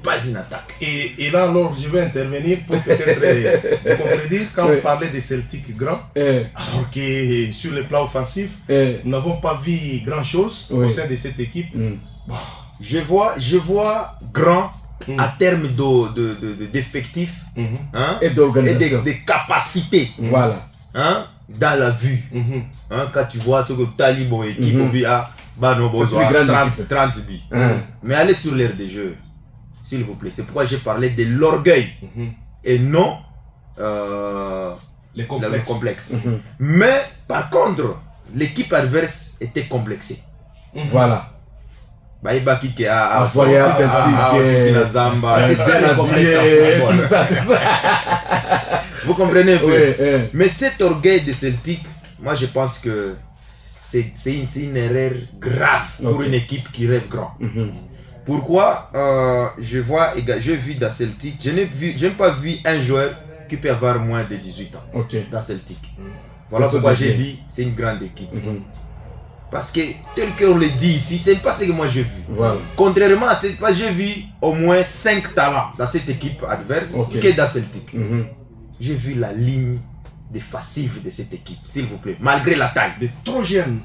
pas une attaque. Et là, alors, je vais intervenir pour peut-être vous contredire quand on parlait de Celtic grand, alors que sur le plan offensif, nous n'avons pas vu grand-chose au sein de cette équipe. Bon, je vois grand à terme d'effectifs et d'organisation. Et de capacités. Voilà. Hein, dans la vue. Quand tu vois ce que Talibo et Kikobi a, 30 buts. Mais allez sur l'aire de jeu, s'il vous plaît. C'est pourquoi j'ai parlé de l'orgueil et non le complexe. Mais par contre, l'équipe adverse était complexée. Voilà. Baïba qui a envoyé à Celtic, Zamba, c'est ça le complexe. Vous comprenez? Mais cet orgueil de Celtic, moi je pense que c'est une erreur grave pour une équipe qui rêve grand. Pourquoi? Je vis dans Celtic, je n'ai pas vu un joueur qui peut avoir moins de 18 ans dans Celtic. Voilà pourquoi j'ai dit c'est une grande équipe. Parce que tel qu'on le dit ici, c'est pas ce que moi j'ai vu. Contrairement à cette fois, j'ai vu au moins 5 talents dans cette équipe adverse que dans Celtic. J'ai vu la ligne défensive de cette équipe, s'il vous plaît, malgré la taille. Trop jeune,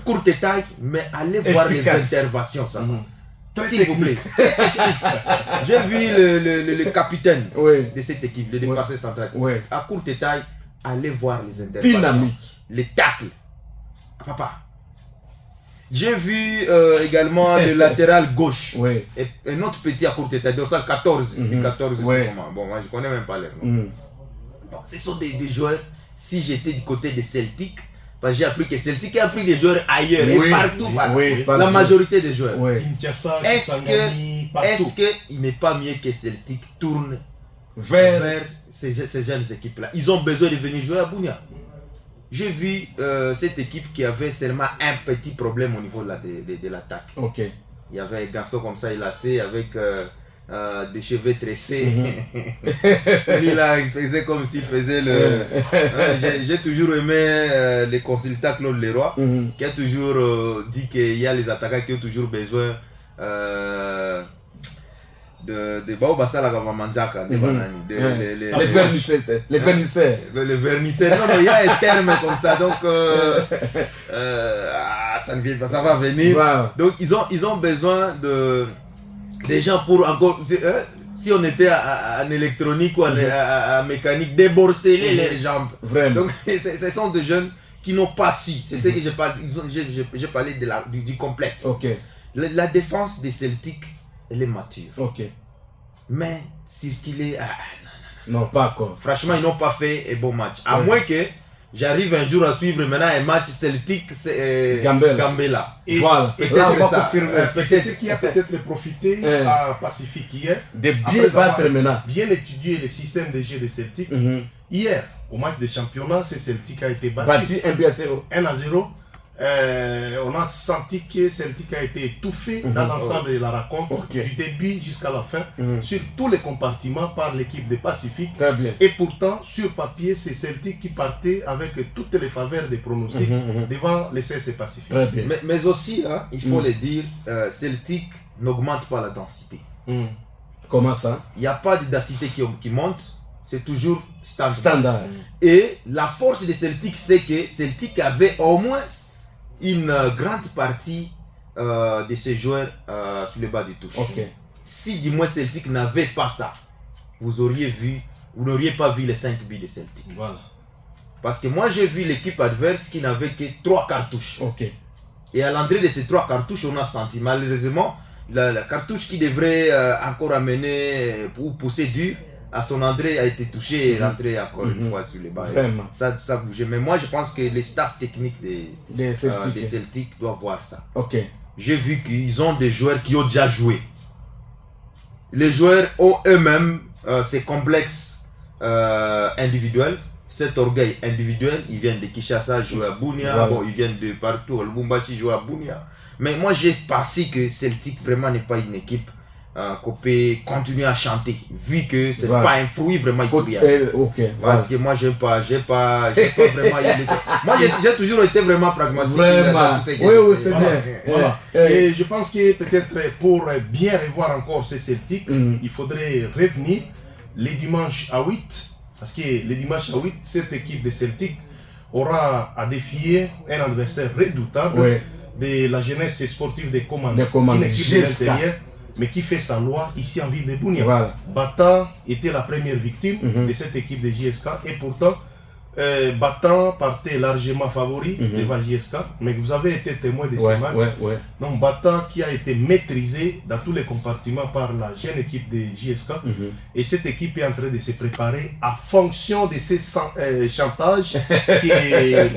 courte taille, mais allez voir les interventions, ça. S'il vous plaît. J'ai vu le capitaine de cette équipe, le défenseur central. À courte taille, allez voir les interventions. Dynamique. Les tacles. Papa. J'ai vu également le latéral gauche. Et un autre petit à courte taille, donc ça 14. 14 bon, moi je connais même pas leur nom. Bon, ce sont des joueurs, si j'étais du côté de Celtic, parce que j'ai appris que Celtic a pris des joueurs ailleurs et partout, la majorité des joueurs. Est-ce qu'il n'est pas mieux que Celtic tourne vers ces jeunes équipes-là? Ils ont besoin de venir jouer à Bunia. J'ai vu cette équipe qui avait seulement un petit problème au niveau de l'attaque. Il y avait un garçon comme ça, il lacé avec des cheveux tressés. Celui-là, il faisait comme s'il faisait le... J'ai toujours aimé les consultants Claude Leroy, qui a toujours dit qu'il y a les attaquants qui ont toujours besoin de Baobassa la Gavamanjaka, les vernisseurs. Les vernisseurs. Non, il y a un terme comme ça, donc ça ne vient pas, ça va venir. Donc ils ont besoin des gens pour encore. Si on était en électronique ou en mécanique, déborceler les jambes. Donc ce sont des jeunes qui n'ont pas si. C'est ce que j'ai parlé du complexe. La défense des Celtics, elle est mature. Mais circuler, non, pas encore. Franchement, ils n'ont pas fait un bon match. À moins que j'arrive un jour à suivre maintenant un match Celtic Gambela. Et voilà. Et c'est ce qui a peut-être profité à Pacifique hier. De bien battre maintenant. Bien étudier le système de jeu de Celtic. Hier, au match de championnat, ce Celtic a été battu 1-0. On a senti que Celtic a été étouffé dans l'ensemble de la rencontre, du début jusqu'à la fin, sur tous les compartiments par l'équipe de Pacifique. Et pourtant, sur papier, c'est Celtic qui partait avec toutes les faveurs des pronostics devant les CS Pacifique. Mais aussi, hein, il faut le dire, Celtic n'augmente pas la densité. Comment ça? Il n'y a pas de densité qui monte, c'est toujours standard. Et la force de Celtic, c'est que Celtic avait au moins une grande partie de ces joueurs sur le bas du touche. Si du moins Celtic n'avait pas ça, vous n'auriez pas vu les 5 buts de Celtic. Parce que moi j'ai vu l'équipe adverse qui n'avait que 3 cartouches. Et à l'entrée de ces 3 cartouches, on a senti malheureusement la cartouche qui devrait encore amener ou pousser dur à son entrée a été touché et rentré encore une fois sur les bas. Ça bougeait. Mais moi je pense que les staff techniques des Celtics doivent voir ça. j'ai vu qu'ils ont des joueurs qui ont déjà joué. Les joueurs ont eux-mêmes ces complexes individuels, cet orgueil individuel. Ils viennent de Kinshasa jouer à Bunia, Voilà. bon, ils viennent de partout, le Lubumbashi joue à Bunia. Mais moi j'ai pensé que Celtic vraiment n'est pas une équipe qu'on peut continuer à chanter, vu que c'est Voilà. pas un fruit vraiment ivoirien. Ok, voilà. Parce que moi j'ai pas vraiment moi j'ai toujours été vraiment pragmatique. Vraiment. Oui, c'est Voilà. bien. Voilà. Eh, Et je pense que peut-être pour bien revoir encore ces Celtics, il faudrait revenir les dimanches à 8. Parce que les dimanches à 8, cette équipe de Celtic aura à défier un adversaire redoutable oui. de la jeunesse sportive des commandes. Des commandes. Une équipe de GSK. l'intérieur, mais qui fait sa loi ici en ville de Bunia. Voilà. Bata était la première victime de cette équipe de JSK et pourtant Bata partait largement favori devant JSK, mais vous avez été témoin de Ouais, ce match. ouais. Donc Bata qui a été maîtrisé dans tous les compartiments par la jeune équipe de JSK et cette équipe est en train de se préparer à fonction de ces chantages que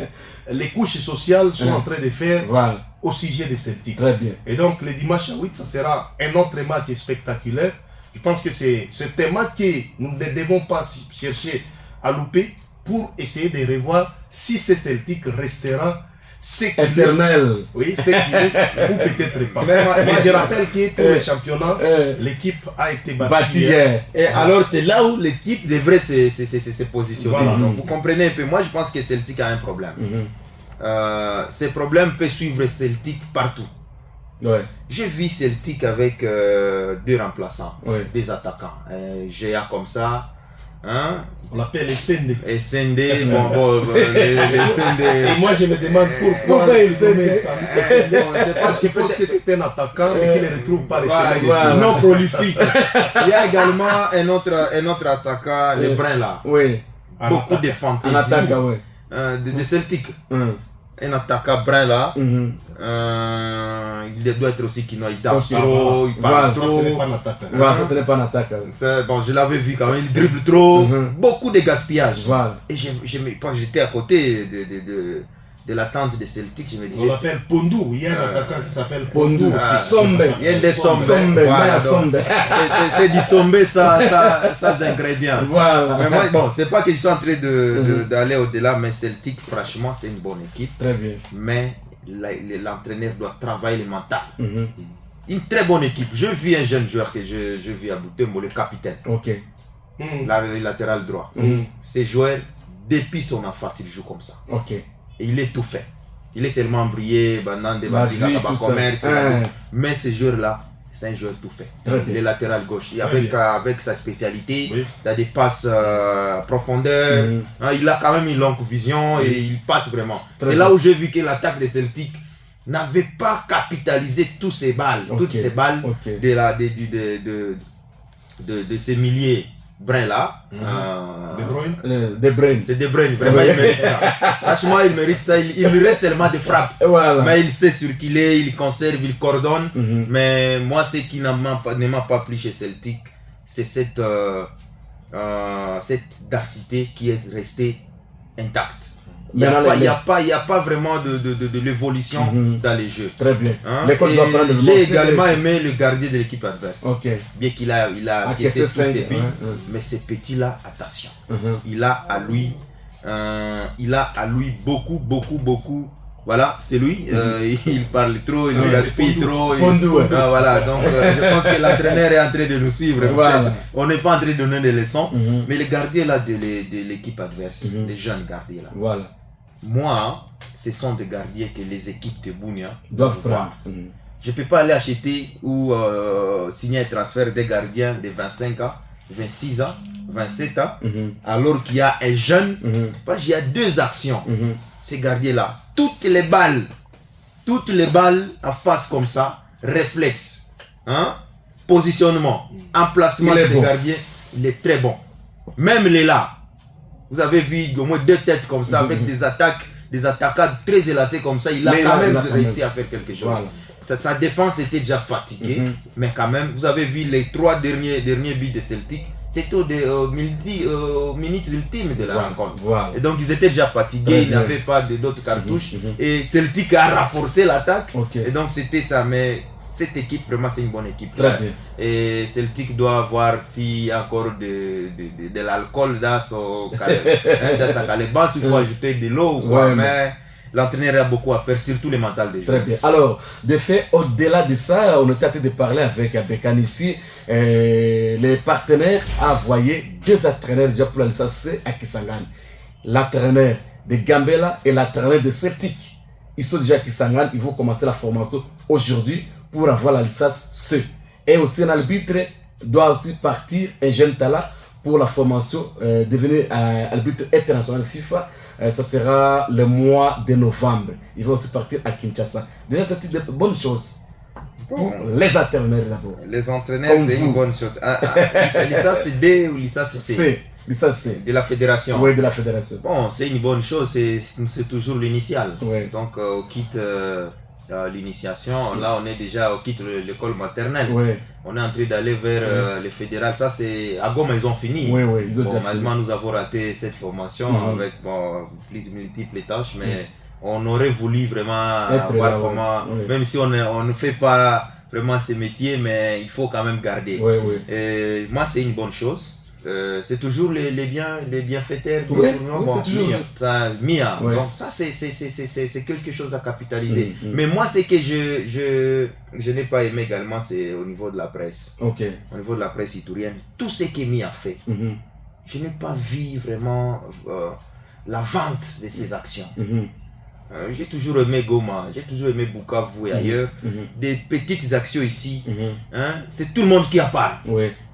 les couches sociales sont en train de faire Voilà. au sujet de Celtic. Très bien. Et donc le dimanche à 8, ça sera un autre match spectaculaire. Je pense que c'est un match que nous ne devons pas chercher à louper pour essayer de revoir si ce Celtic restera ce qu'il est. Éternel. Oui, ce qu'il est, ou peut-être pas. Mais Mais je rappelle que pour le championnat, l'équipe a été Bâti battue. hier. Et alors c'est là où l'équipe devrait se positionner. Voilà. Donc, vous comprenez un peu, moi je pense que Celtic a un problème. Ce problème peut suivre Celtic partout. Ouais. J'ai vu Celtic avec deux remplaçants, Ouais. des attaquants, un géant comme ça, hein, On l'appelle les Sende. et Sendé, les Sendé. Et moi je me demande pourquoi Pourquoi il il se nomme Sende ça. C'est pas Je pense que c'est un attaquant mais qu'il ne retrouve pas les chemins de voilà. vie. non prolifique. Il y a également un autre attaquant, le Brun là, Oui. beaucoup de En fantaisie attaque, oui. de Celtic. Un attaquant Brun là. Il doit être aussi qui il danse trop, il parle Voilà, Ça, ce n'est trop. pas un attaquant. Voilà, ça, ce n'est pas en attaque. Oui. Bon, je l'avais vu quand même, il dribble trop, beaucoup de gaspillage. Voilà. Et quand j'étais à côté de la tente de Celtic, je me On disais. l'appelle Pondou. Il y a un attaquant qui s'appelle Pondou. Pondou. Sombe. Il y a des sombres. Sombe. Voilà, Maya donc, Sombe. c'est du sombe sans ingrédients. Voilà. Mais moi, bon, c'est pas que je suis en train d'aller au-delà, mais Celtic, franchement, c'est une bonne équipe. Très bien. Mais l'entraîneur doit travailler le mental. Une très bonne équipe. Je vis un jeune joueur que je vis à Boutembo, le capitaine, Ok. le latéral droit. Ce joueur, depuis son enfance, il joue comme ça. Ok. Et il est tout fait. Il est seulement brillé, dans des La vie, tout ça. commerce. Mais ce joueur-là, c'est un joueur tout fait. Très bien. Il est latéral gauche. Et Très avec sa spécialité, Oui. il a des passes profondeur. Il a quand même une longue vision et il passe vraiment. Très C'est bien. là où j'ai vu que l'attaque de Celtic n'avait pas capitalisé toutes ces balles. Ok. Toutes ces balles Ok. de ces milliers bruns là. De Bruyne. De Bruyne. C'est De Bruyne, vraiment il mérite ça. Franchement, il mérite ça. Il lui reste seulement de frappe. Voilà. Mais il sait sur qui il est, il conserve, il coordonne. Mais moi, ce qui ne m'a pas plu chez Celtic, c'est cette densité qui est restée intacte. Il n'y a pas vraiment de l'évolution dans les jeux. Très bien. Hein? L'école doit prendre le J'ai également aimé le gardien de l'équipe adverse. Ok. Bien qu'il a Encaissé encaissé tous 5, ses buts, ouais. mais ce petit-là, attention. Il a à lui beaucoup. Voilà, c'est lui. Il parle trop, il gaspille trop. Pondou, ouais. Voilà, donc je pense que l'entraîneur est en train de nous suivre. Voilà. On n'est pas en train de donner des leçons, mais les gardiens là de l'équipe adverse, les jeunes gardiens là. Voilà. Moi, ce sont des gardiens que les équipes de Bunia Doivent voir. prendre. Je ne peux pas aller acheter ou signer un transfert des gardiens de 25 ans, 26 ans, 27 ans, alors qu'il y a un jeune. Parce qu'il y a deux actions. Ces gardiens-là, toutes les balles en face comme ça, réflexe, hein, positionnement, emplacement de ces gardiens, il est très bon. Même les là, vous avez vu au moins deux têtes comme ça, avec des attaquants très élacés comme ça, il a quand même réussi à faire quelque chose. Voilà. Sa défense était déjà fatiguée, mais quand même, vous avez vu les 3 derniers buts de Celtic, c'était aux minutes ultimes de la rencontre. Voilà. Et donc ils étaient déjà fatigués, ils n'avaient pas d'autres cartouches. Et Celtic a renforcé l'attaque. Et donc c'était ça. Mais cette équipe, vraiment, c'est une bonne équipe. Très bien. Et Celtic doit voir s'il y a encore de l'alcool dans sa calebasse, il faut ajouter de l'eau ou quoi. Ouais, mais l'entraîneur a beaucoup à faire, surtout le mental des joueurs. Très bien. Alors, de fait, au-delà de ça, on était en train de parler avec Abekane ici. Les partenaires a envoyé 2 entraîneurs déjà pour la licence C à Kisangani. L'entraîneur de Gambela et l'entraîneur de Celtic. Ils sont déjà à Kisangani, ils vont commencer la formation aujourd'hui pour avoir la licence C. Et aussi un arbitre doit aussi partir, un jeune talent, pour la formation, devenir arbitre international FIFA. Ça sera le mois de novembre. Il va aussi partir à Kinshasa. Déjà, c'est une bonne chose. Pour les entraîneurs d'abord. Les entraîneurs, c'est une bonne chose. Licence D ou licence C? Licence C. De la fédération. Oui, de la fédération. Bon, c'est une bonne chose, c'est toujours l'initial. Oui. Donc, on quitte l'initiation. Là, on est déjà, on quitte l'école maternelle. Oui. On est en train d'aller vers le fédéral. Ça, c'est à Goma, ils ont fini. Oui, oui, ils ont déjà malheureusement, fini. nous avons raté cette formation avec plus de multiples tâches, mais on aurait voulu vraiment voir comment, même si on ne fait pas vraiment ce métier, mais il faut quand même garder. Oui, oui. Et moi, c'est une bonne chose. C'est toujours les bienfaiteurs du tournoi. bon, c'est toujours Mia. Ouais. Donc ça, c'est quelque chose à capitaliser. Mais moi, ce que je n'ai pas aimé également, c'est au niveau de la presse. Ok. Au niveau de la presse iturienne, tout ce que Mia fait, je n'ai pas vu vraiment la vente de ses actions. J'ai toujours aimé Goma, j'ai toujours aimé Bukavu et ailleurs. Des petites actions ici, c'est tout le monde qui en parle.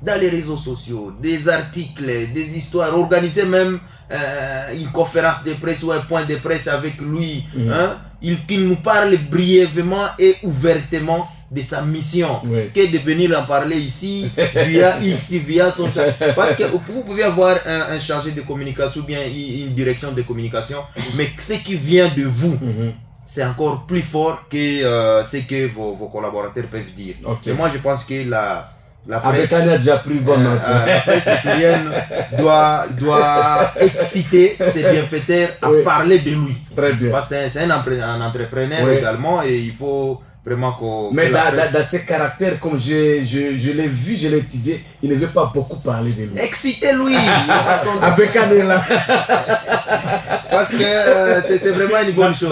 Dans les réseaux sociaux, des articles, des histoires, organiser même une conférence de presse ou un point de presse avec lui. Qu'il nous parle brièvement et ouvertement de sa mission, que de venir en parler ici via X, via son chargé. Parce que vous pouvez avoir un chargé de communication ou bien une direction de communication, mais ce qui vient de vous, c'est encore plus fort que ce que vos collaborateurs peuvent dire. Et moi, je pense que la presse, a déjà pris bonne note. La presse italienne doit exciter ses bienfaiteurs à parler de lui. Très bien. Parce que c'est un entrepreneur également et il faut vraiment qu'on... Mais dans ses caractères, comme je l'ai vu, je l'ai étudié, il ne veut pas beaucoup parler de lui. Excitez-lui. Abekane là. Parce que c'est vraiment une bonne chose.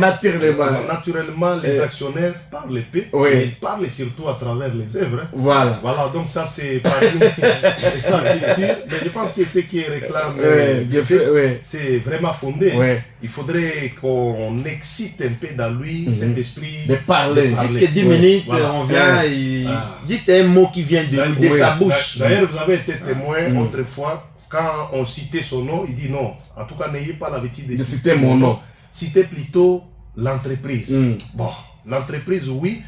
Naturellement, les actionnaires parlent épais, mais ils parlent surtout à travers les œuvres. Voilà. Voilà, donc ça c'est parmi sa culture. Mais je pense que ce qui réclame, c'est vraiment fondé. Il faudrait qu'on excite un peu dans lui cet esprit de parler. Jusqu'à 10 minutes, on vient, juste un mot qui vient de sa bouche. D'ailleurs, vous avez été témoin autrefois. Quand on citait son nom, il dit non. En tout cas, n'ayez pas l'habitude de citer mon nom. Citez plutôt l'entreprise. Bon, l'entreprise, oui.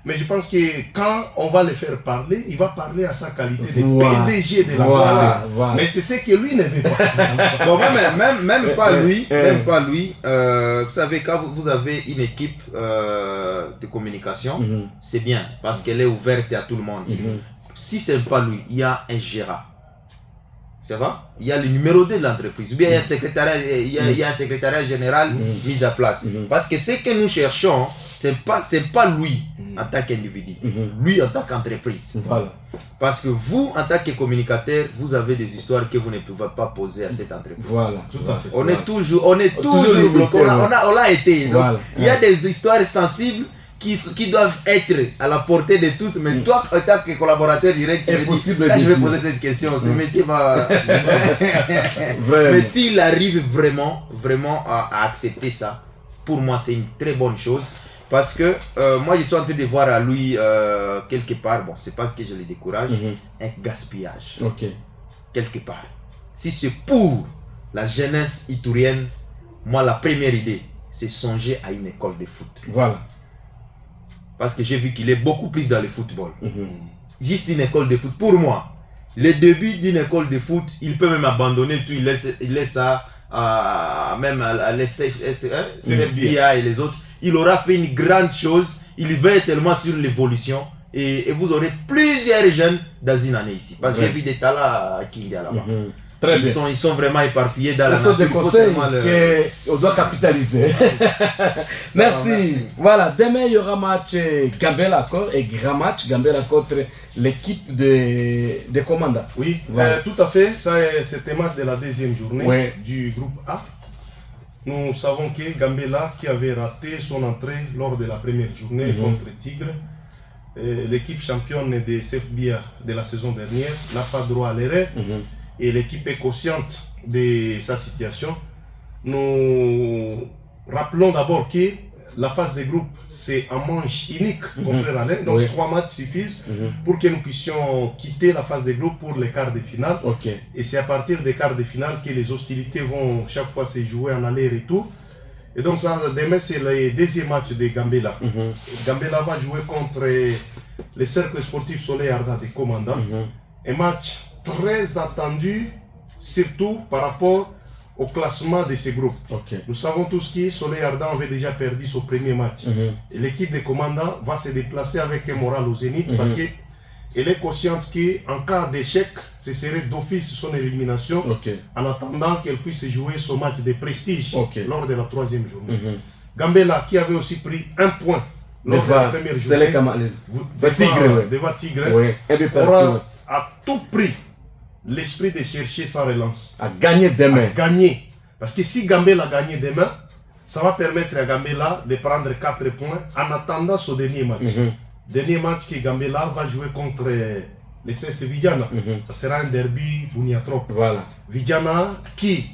Mais je pense que quand on va le faire parler, il va parler à sa qualité de PDG de la boîte. Mais c'est ce que lui ne veut pas. Bon, même pas lui. Vous savez, quand vous avez une équipe de communication, c'est bien parce qu'elle est ouverte à tout le monde. Si ce n'est pas lui, il y a un gérant. Ça va? Il y a le numéro 2 de l'entreprise. Ou bien il y a un secrétariat général mis à place. Parce que ce que nous cherchons, ce n'est pas lui en tant qu'individu. Lui en tant qu'entreprise. Voilà. Parce que vous, en tant que communicateur, vous avez des histoires que vous ne pouvez pas poser à cette entreprise. Voilà. Tout à fait. On est toujours bloqué. On l'a été. Voilà. Il y a des histoires sensibles qui doivent être à la portée de tous, mais toi, en tant que collaborateur direct, tu me dis, là, je vais poser cette question, ce monsieur va... Mais s'il arrive vraiment à accepter ça, pour moi, c'est une très bonne chose, parce que moi, je suis en train de voir à lui, quelque part, bon, c'est pas que je le décourage, un gaspillage, quelque part. Si c'est pour la jeunesse iturienne, moi, la première idée, c'est songer à une école de foot. Voilà. Parce que j'ai vu qu'il est beaucoup plus dans le football. Juste une école de foot. Pour moi, le début d'une école de foot, il peut même abandonner tout. Il laisse ça même à l'FBI et les autres. Il aura fait une grande chose. Il veille seulement sur l'évolution et vous aurez plusieurs jeunes dans une année ici. Parce que j'ai vu des talents qui y a là-bas. Très bien. Ils sont vraiment éparpillés dans la nature. Ce sont des conseils qu'on doit capitaliser. Merci. Voilà, demain il y aura match Gambela et grand match Gambela contre l'équipe de Komanda. Oui, voilà. Tout à fait. C'était le match de la deuxième journée du groupe A. Nous savons que Gambela, qui avait raté son entrée lors de la première journée contre Tigre, l'équipe championne de CFBA de la saison dernière, n'a pas droit à l'erreur. Et l'équipe est consciente de sa situation. Nous rappelons d'abord que la phase des groupes, c'est un manche unique, mon frère Alain. Donc 3 matchs suffisent pour que nous puissions quitter la phase des groupes pour les quarts de finale. Et c'est à partir des quarts de finale que les hostilités vont chaque fois se jouer en aller-retour. Et donc ça, demain, c'est le deuxième match de Gambela. Gambela va jouer contre le Cercle Sportif Soleil Arda de Komanda. Un match très attendu, surtout par rapport au classement de ces groupes. Nous savons tous que Soleil Arda avait déjà perdu son premier match. Et l'équipe de Komanda va se déplacer avec un moral au zénith parce qu'elle est consciente qu'en cas d'échec, ce serait d'office son élimination en attendant qu'elle puisse jouer son match de prestige lors de la 3e journée. Gambela, qui avait aussi pris 1 point lors de la première journée, devant Tigre, aura à tout prix l'esprit de chercher sa relance. À gagner demain. À gagner. Parce que si Gambela a gagné demain, ça va permettre à Gambela de prendre 4 points en attendant son dernier match. Dernier match que Gambela va jouer contre les CS Vidjana. Ça sera un derby Bouniatrop. Voilà. Vidjana qui,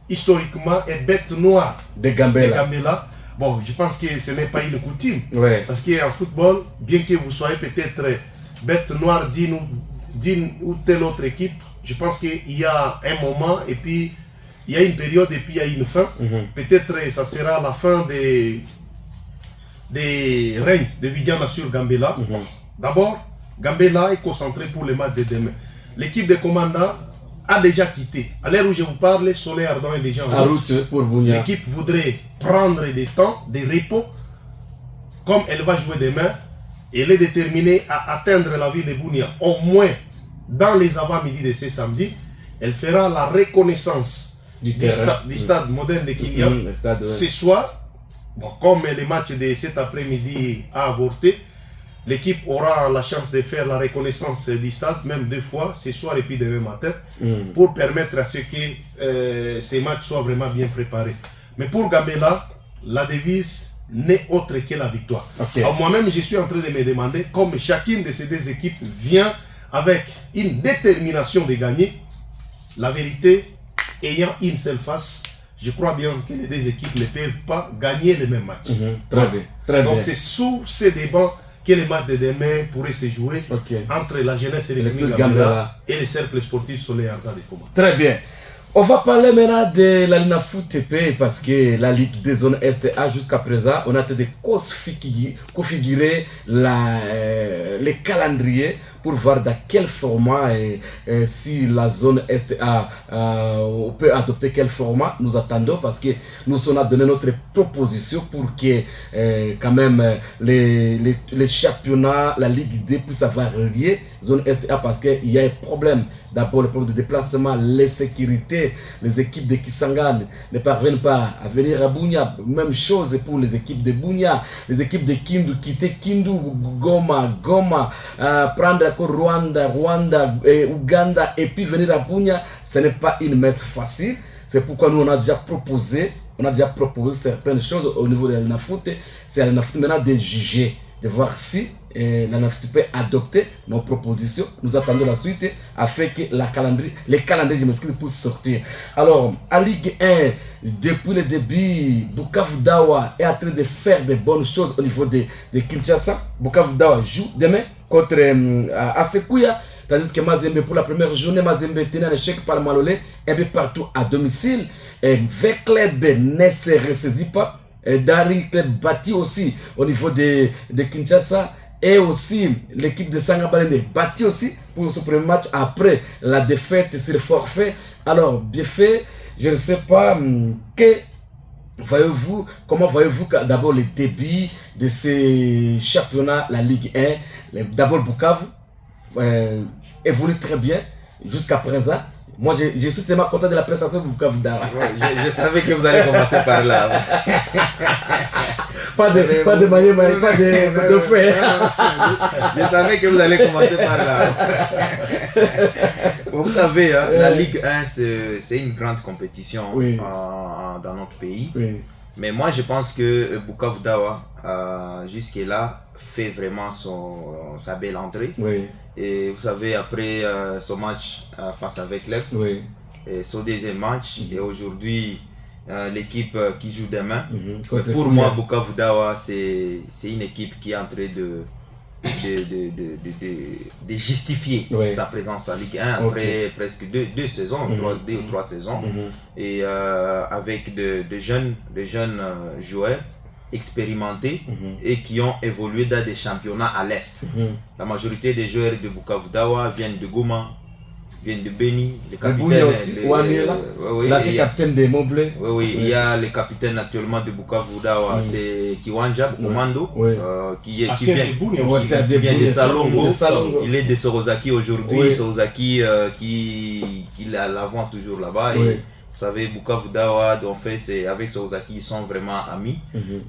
historiquement, est bête noire de Gambela. Bon, je pense que ce n'est pas une coutume. Parce qu'en football, bien que vous soyez peut-être bête noire d'une ou telle autre équipe, je pense qu'il y a un moment et puis il y a une période et puis il y a une fin. Peut-être ça sera la fin des règnes de Vidjana sur Gambela. D'abord, Gambela est concentré pour le match de demain. L'équipe de Komanda a déjà quitté. À l'heure où je vous parle, Soleil Arda est déjà en route pour Bunia. L'équipe voudrait prendre des temps, des repos, comme elle va jouer demain. Elle est déterminée à atteindre la ville de Bunia au moins dans les avant-midi de ce samedi. Elle fera la reconnaissance du stade moderne de Kindia ce soir. Bon, comme le match de cet après-midi a avorté, l'équipe aura la chance de faire la reconnaissance du stade, même 2 fois, ce soir et puis demain matin, pour permettre à ce que ces matchs soient vraiment bien préparés. Mais pour Gambela, la devise n'est autre que la victoire. Alors moi-même, je suis en train de me demander, comme chacune de ces 2 équipes vient avec une détermination de gagner, la vérité ayant une seule face, je crois bien que les 2 équipes ne peuvent pas gagner le même match. Très bien. Donc c'est sous ces débats que le match de demain pourrait se jouer entre la jeunesse et l'équipe Gambela et le cercle sportif Soleil Arda de Komanda. Très bien. On va parler maintenant de la Lina Foot TP parce que la Ligue des zones Est A jusqu'à présent, on a de configurer les calendriers pour voir dans quel format si la zone Est A on peut adopter quel format. Nous attendons parce que nous on a donné notre proposition pour que quand même les championnats, la Ligue 2 puisse avoir lié zone Est A parce qu'il y a un problème. D'abord le problème de déplacement, les sécurités, les équipes de Kisangani ne parviennent pas à venir à Bunia. Même chose pour les équipes de Bunia, les équipes de Kindu, quitter Kindu, Goma, prendre encore Rwanda, Ouganda et puis venir à Bunia, ce n'est pas une messe facile. C'est pourquoi nous on a déjà proposé certaines choses au niveau de la NAFOOT. C'est à la NAFOOT maintenant de juger, de voir si la NAFOOT peut adopter nos propositions. Nous attendons la suite afin que les calendriers, je m'excuse, puissent sortir. Alors, à Ligue 1, depuis le début, Bukavu Dawa est en train de faire de bonnes choses au niveau de Kinshasa. Bukavu Dawa joue demain contre Asekuya. Tandis que Mazembe, pour la première journée, Mazembe tenait un échec par Malolé, et bien partout à domicile. Et Vecleb ne se ressaisit pas. Dari Club bâti aussi au niveau de Kinshasa. Et aussi l'équipe de Sangabalende bâti aussi pour ce premier match après la défaite sur le forfait. Alors, bien fait, je ne sais pas comment voyez-vous d'abord le début de ces championnats, la Ligue 1, d'abord Bukavu évolue très bien jusqu'à présent. Moi, je suis tellement content de la prestation de Bukavu Dawa. Je savais que vous allez commencer par là. Pas de manière, pas de fait. Je savais que vous allez commencer par là. Bon, vous savez, hein, la Ligue 1, c'est une grande compétition dans notre pays. Oui. Mais moi, je pense que Bukavu Dawa, jusque-là, fait vraiment sa belle entrée. Oui. Et vous savez, après son match face avec l'EP, et son deuxième match, et aujourd'hui, l'équipe qui joue demain. Pour moi, Bukavu Dawa, c'est une équipe qui est en train de justifier sa présence en Ligue 1 après presque deux saisons, 2 ou 3 saisons, et avec de jeunes joueurs expérimentés et qui ont évolué dans des championnats à l'Est. La majorité des joueurs de Bukavu Dawa viennent de Goma, viennent de Beni, le capitaine aussi, là c'est capitaine de Moblé. Oui, il y a le capitaine actuellement de Bukavu Dawa, c'est Kiwanja Komando, qui vient de Salongo. Il est de Sorozaki aujourd'hui, Sorozaki qui la vend toujours là-bas. Vous savez, Bukavu Dawa, en fait, avec Sorozaki, ils sont vraiment amis.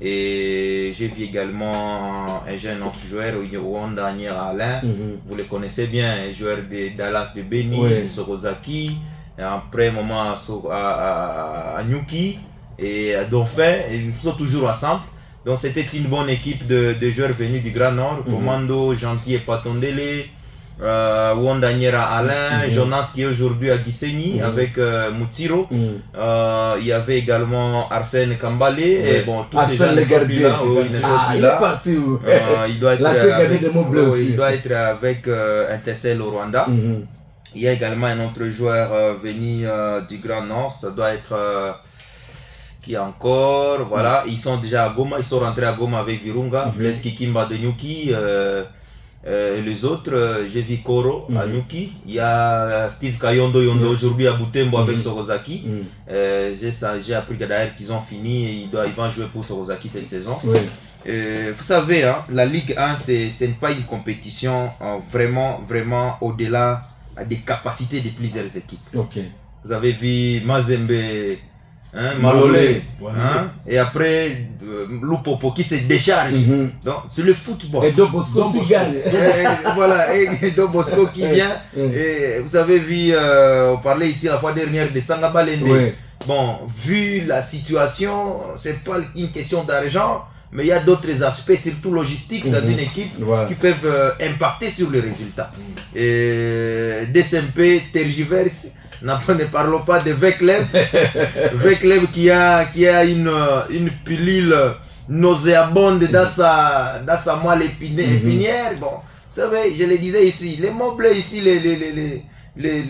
Et j'ai vu également un jeune autre joueur, Wanda Alain. Vous le connaissez bien, un joueur de Dallas de Beni, Sorozaki. Et après, un moment à Nyuki et à Dauphin. Ils sont toujours ensemble. Donc, c'était une bonne équipe de joueurs venus du Grand Nord. Commando, Gentil et Patondele. Wanda Alain, Jonas qui est aujourd'hui à Gisenyi avec Moutiro. Il y avait également Arsène Kambale et bon, tous ces gens le gardien. Il est parti. Il doit être avec un Tessel au Rwanda. Il y a également un autre joueur venu du Grand Nord, ça doit être qui encore, voilà, ils sont déjà à Goma, ils sont rentrés à Goma avec Virunga, Blaise Kikimba de Nyuki. Les autres, j'ai vu Koro à Nyuki, il y a Steve Kayondo aujourd'hui à Butembo avec Sorozaki. J'ai appris d'ailleurs qu'ils ont fini et ils vont jouer pour Sorozaki cette saison. Vous savez, hein, la Ligue 1, ce n'est pas une compétition vraiment au-delà des capacités de plusieurs équipes. Vous avez vu Mazembe, Malolé, et après Lupopo qui se décharge. Donc c'est le football. Et Dobosco qui gagne. Voilà, et Dobosco qui vient. Et vous avez vu, on parlait ici la fois dernière de Sangaba Lende. Bon, vu la situation, c'est pas une question d'argent, mais il y a d'autres aspects, surtout logistiques dans une équipe qui peuvent impacter sur les résultats. Et DSMP tergiverse. Ne parlons pas de Veclev. Veclev qui a une pilule nauséabonde dans sa moelle épinière. Bon, vous savez, je le disais ici, les Mobley ici, les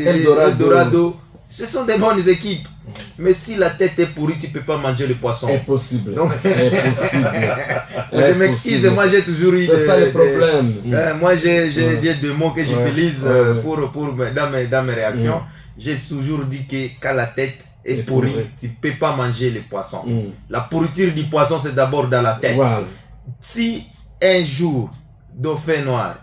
Eldorado, ce sont des bonnes équipes. Mais si la tête est pourrie, tu ne peux pas manger le poisson. Impossible. Donc, impossible. Je m'excuse, moi j'ai toujours eu c'est ça le problème. Moi j'ai deux mots que j'utilise dans mes réactions. J'ai toujours dit que quand la tête est pourrie, tu ne peux pas manger le poisson. La pourriture du poisson, c'est d'abord dans la tête. Si un jour, Dauphin Noir,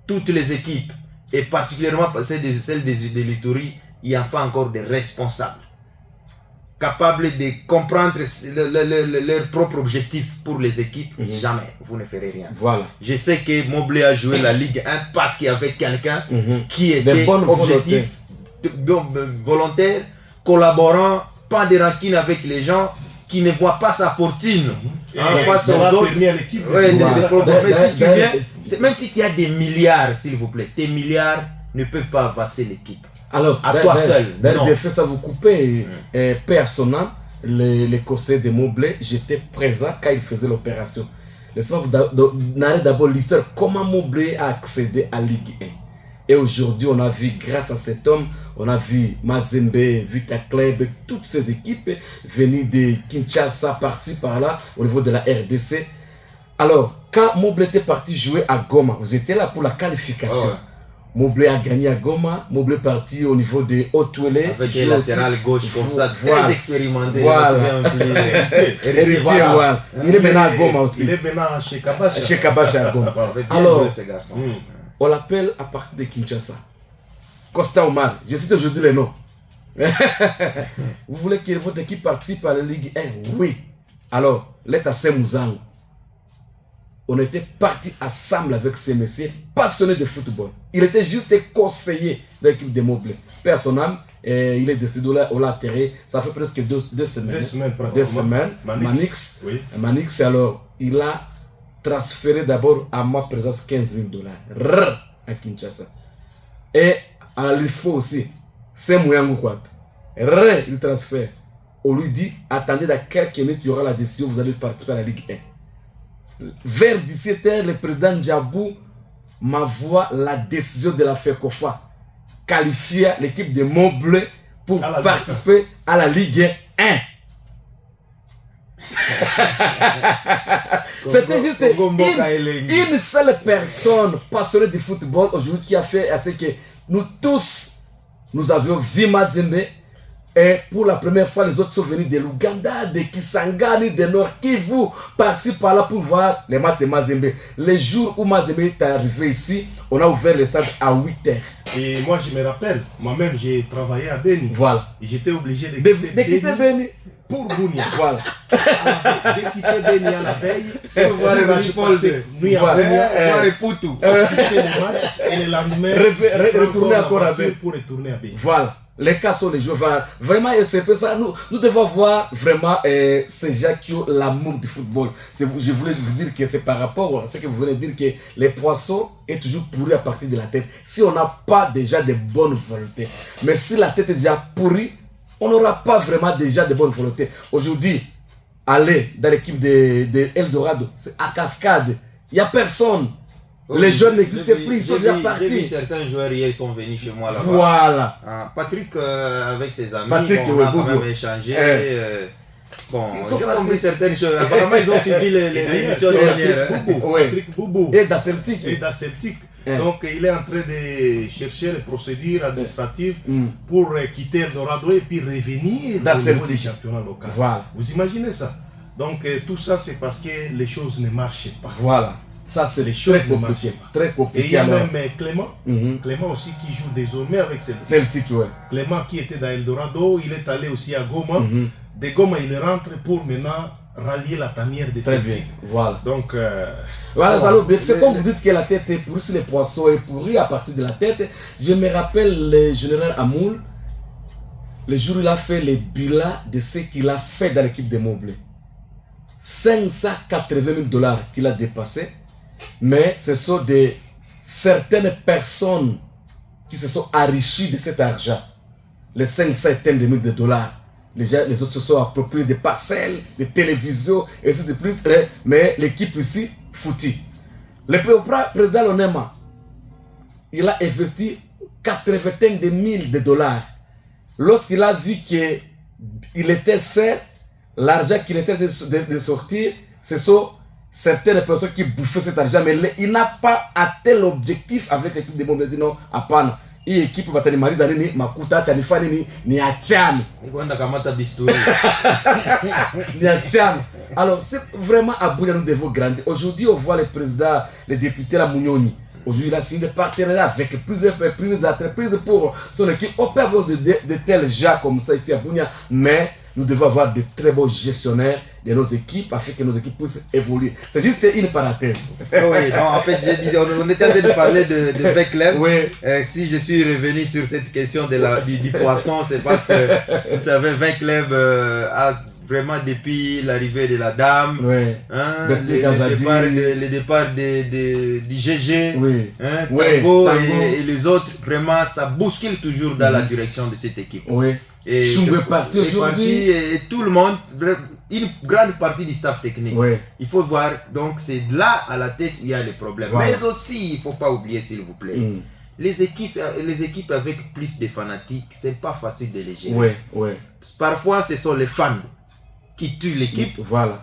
toutes les équipes, et particulièrement celles de l'Ituri, il n'y a pas encore de responsables capables de comprendre leur propre objectif pour les équipes, jamais, vous ne ferez rien. Je sais que Mobley a joué la Ligue 1 parce qu'il y avait quelqu'un qui était objectif, volontaire, collaborant, pas de rancune avec les gens, qui ne voient pas sa fortune face aux autres. Même si tu as des milliards, s'il vous plaît, tes milliards ne peuvent pas avancer l'équipe. Alors, à toi seul. Bien fait, ça vous coupez. Personnel, le conseil de Mobley, j'étais présent quand il faisait l'opération. Laissez-moi vous narrer d'abord l'histoire. Comment Mobley a accédé à Ligue 1. Et aujourd'hui, on a vu, grâce à cet homme, on a vu Mazembe, Vita Club, toutes ces équipes venues de Kinshasa, parties par là, au niveau de la RDC. Alors, quand Mobley était parti jouer à Goma, vous étiez là pour la qualification. Mobley a gagné à Goma. Mobley parti au niveau de Haut-Touélé. Avec un latéral gauche comme ça, Voilà. très expérimenté. Voilà. Héritier, Voilà. Il est maintenant à Goma aussi. Il est maintenant chez Kabacha. Chez Kabacha à Goma. Alors, ce garçon. On l'appelle à partir de Kinshasa. Costa Omar. Je cite aujourd'hui les noms. Vous voulez que votre équipe participe à la Ligue 1? Oui. Alors, l'État Mouzango. On était partis ensemble avec ces messieurs passionnés de football. Il était juste conseiller de l'équipe de Mobley. Personnellement, il est décédé au latéral. Ça fait presque deux semaines. 2 semaines. Manix. Oui. Manix, alors, il a transféré d'abord à ma présence $15,000 à Kinshasa. Et à l'IFO aussi, c'est Mouyango quoi. Il transfère. On lui dit, attendez dans quelques minutes, il y aura la décision, vous allez participer à la Ligue 1. Vers 17h, le président Djabou m'envoie la décision de la FECOFA. Qualifier l'équipe de Montbleu pour participer à la Ligue 1. C'était juste une seule personne passionnée du football aujourd'hui qui a fait à ce que nous tous, nous avions vu Mazembe. Et pour la première fois, les autres sont venus de l'Ouganda, de Kisangani, de Nord Kivu, par-ci par-là pour voir les matchs de Mazembe. Les jours où Mazembe est arrivé ici, on a ouvert le stade à 8h. Et moi, je me rappelle, moi-même, j'ai travaillé à Beni. Voilà. Et j'étais obligé de quitter Beni pour Bounia. Voilà. J'ai quitté Beni à la veille. Pour voir les nuit à Bounia. Voir les Poutou. Assister les matchs et le lendemain, retourner encore à Beni. Pour retourner à Beni. Voilà. Les cas sont les joueurs. Vraiment, c'est peu ça. Nous devons voir vraiment ces gens qui ont l'amour du football. Je voulais vous dire que c'est par rapport à ce que vous venez de dire que les poissons est toujours pourris à partir de la tête. Si on n'a pas déjà de bonnes volontés. Mais si la tête est déjà pourrie, on n'aura pas vraiment déjà de bonnes volontés. Aujourd'hui, aller dans l'équipe de Eldorado, c'est à cascade. Il n'y a personne. Les jeunes n'existaient plus, ils sont déjà partis. J'ai vu certains joueurs hier, ils sont venus chez moi là-bas. Voilà. Patrick, avec ses amis, Patrick, on a quand même échangé. Bon, j'ai compris certaines choses. Apparemment, ils ont suivi l'émission dernière. Patrick Boubou. Et d'Aceltic. Donc, il est en train de chercher les procédures administratives pour quitter Eldorado et puis revenir au niveau du championnat local. Voilà. Vous imaginez ça? Donc, tout ça, c'est parce que les choses ne marchaient pas. Voilà. Ça, c'est très compliqué. Très compliqué. Et il y a même Clément. Clément aussi qui joue désormais avec Celtic. Celtic, ouais. Clément qui était dans Eldorado, il est allé aussi à Goma. De Goma, il rentre pour maintenant rallier la tanière de Celtic. Très bien, voilà. Donc, voilà, alors, comme vous dites que la tête est pourrie, si les poissons est pourri à partir de la tête, je me rappelle le général Amoul, le jour où il a fait le bilan de ce qu'il a fait dans l'équipe de Montbleu. $580,000 qu'il a dépassé. Mais ce sont certaines personnes qui se sont enrichies de cet argent. Les $570,000. Les autres se sont appropriés des parcelles, des télévisions, et ainsi de plus. Mais l'équipe ici, foutue. Le président Lonema, il a investi $81,000. Lorsqu'il a vu qu'il était seul, l'argent qu'il était de sortir, ce sont certaines personnes qui bouffaient cet argent, mais il n'a pas atteint l'objectif avec l'équipe de Montbleu. Il dit non, apana. Hii équipe batanimaliza nini makuta acha nifanye nini ni achane. Kwenda kamata bisturi. Ni achane. Alors c'est vraiment à Bounia nous devons grandir. Aujourd'hui on voit le président, le député la Mounioni. Aujourd'hui il a signé des partenariats avec plusieurs entreprises pour son équipe. On peut avoir de tels gens comme ça ici à Bounia, mais nous devons avoir de très bons gestionnaires de nos équipes afin que nos équipes puissent évoluer. C'est juste une parenthèse. Oui, non, en fait, on était en train de parler de 20 clubs. Oui. Si je suis revenu sur cette question du poisson, c'est parce que, vous savez, 20 clubs vraiment depuis l'arrivée de la dame, oui. Hein, le départ du GG, oui. Hein, Tango et les autres, vraiment, ça bouscule toujours dans la direction de cette équipe. Oui. Et Choumbé parti aujourd'hui. Et tout le monde, une grande partie du staff technique. Oui. Il faut voir, donc c'est là à la tête où il y a les problèmes. Voilà. Mais aussi, il ne faut pas oublier, s'il vous plaît, les équipes avec plus de fanatiques, c'est pas facile de les gérer. Oui, oui. Parfois, ce sont les fans qui tuent l'équipe. Voilà.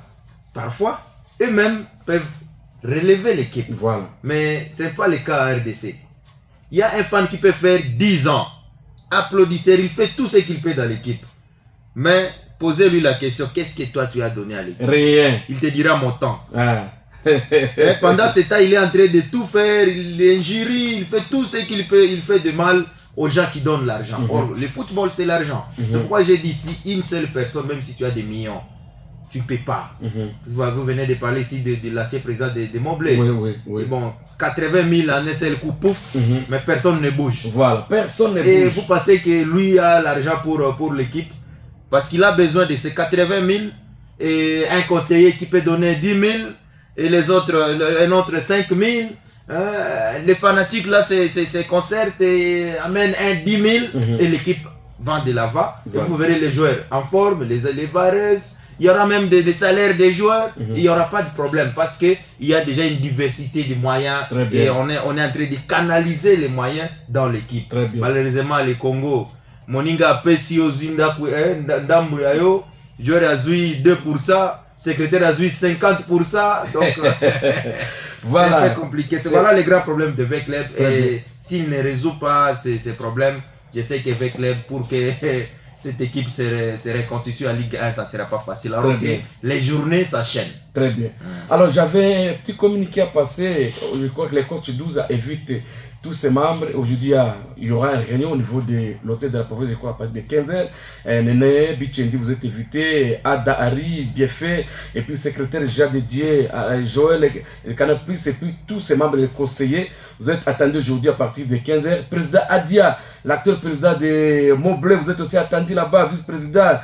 Parfois, eux-mêmes peuvent relever l'équipe. Voilà. Mais ce n'est pas le cas en RDC. Il y a un fan qui peut faire 10 ans. Applaudissez, il fait tout ce qu'il peut dans l'équipe. Mais posez-lui la question, qu'est-ce que toi tu as donné à l'équipe? Rien. Il te dira mon temps. Ah. Et pendant ce temps, il est en train de tout faire, il injurie, il fait tout ce qu'il peut, il fait de mal aux gens qui donnent l'argent. Or, le football, c'est l'argent. C'est pourquoi j'ai dit, si une seule personne, même si tu as des millions, tu ne paies pas. Vous venez de parler ici de l'ancien président de Mobley. Oui. Bon, 80 000 en un seul coup, pouf, mais personne ne bouge. Voilà, personne ne bouge. Et vous pensez que lui a l'argent pour l'équipe parce qu'il a besoin de ces 80 000 et un conseiller qui peut donner 10 000 et les autres, un autre 5 000. Les fanatiques là se concertent et amènent un 10 000 et l'équipe vend de l'avant. Vous verrez les joueurs en forme, les vareuses. Il y aura même des salaires des joueurs. Il n'y aura pas de problème parce qu'il y a déjà une diversité de moyens. Et on est en train de canaliser les moyens dans l'équipe. Malheureusement, le Congo, Moninga Pesio Zindaku, Ndambuyayo, joueur a 2%, secrétaire a 50%. Donc, voilà. c'est un peu compliqué. Voilà les grands problèmes de V-Club. Et s'il ne résout pas ces problèmes, je sais que V-Club, pour que cette équipe se reconstitue en Ligue 1, ça ne sera pas facile. Alors que les journées s'enchaînent. Très bien. Alors j'avais un petit communiqué à passer. Je crois que le coach 12 a évité tous ses membres. Aujourd'hui, il y aura une réunion au niveau de l'hôtel de la province, je crois, à partir de 15h. Néné, Bichendi, vous êtes invité. Ada Hari, Biefé, et puis secrétaire déjà dédié à Joël, Canapris, et puis tous ses membres et conseillers. Vous êtes attendus aujourd'hui à partir de 15h. Président Adia, l'acteur président de Mobley, vous êtes aussi attendu là-bas. Vice-président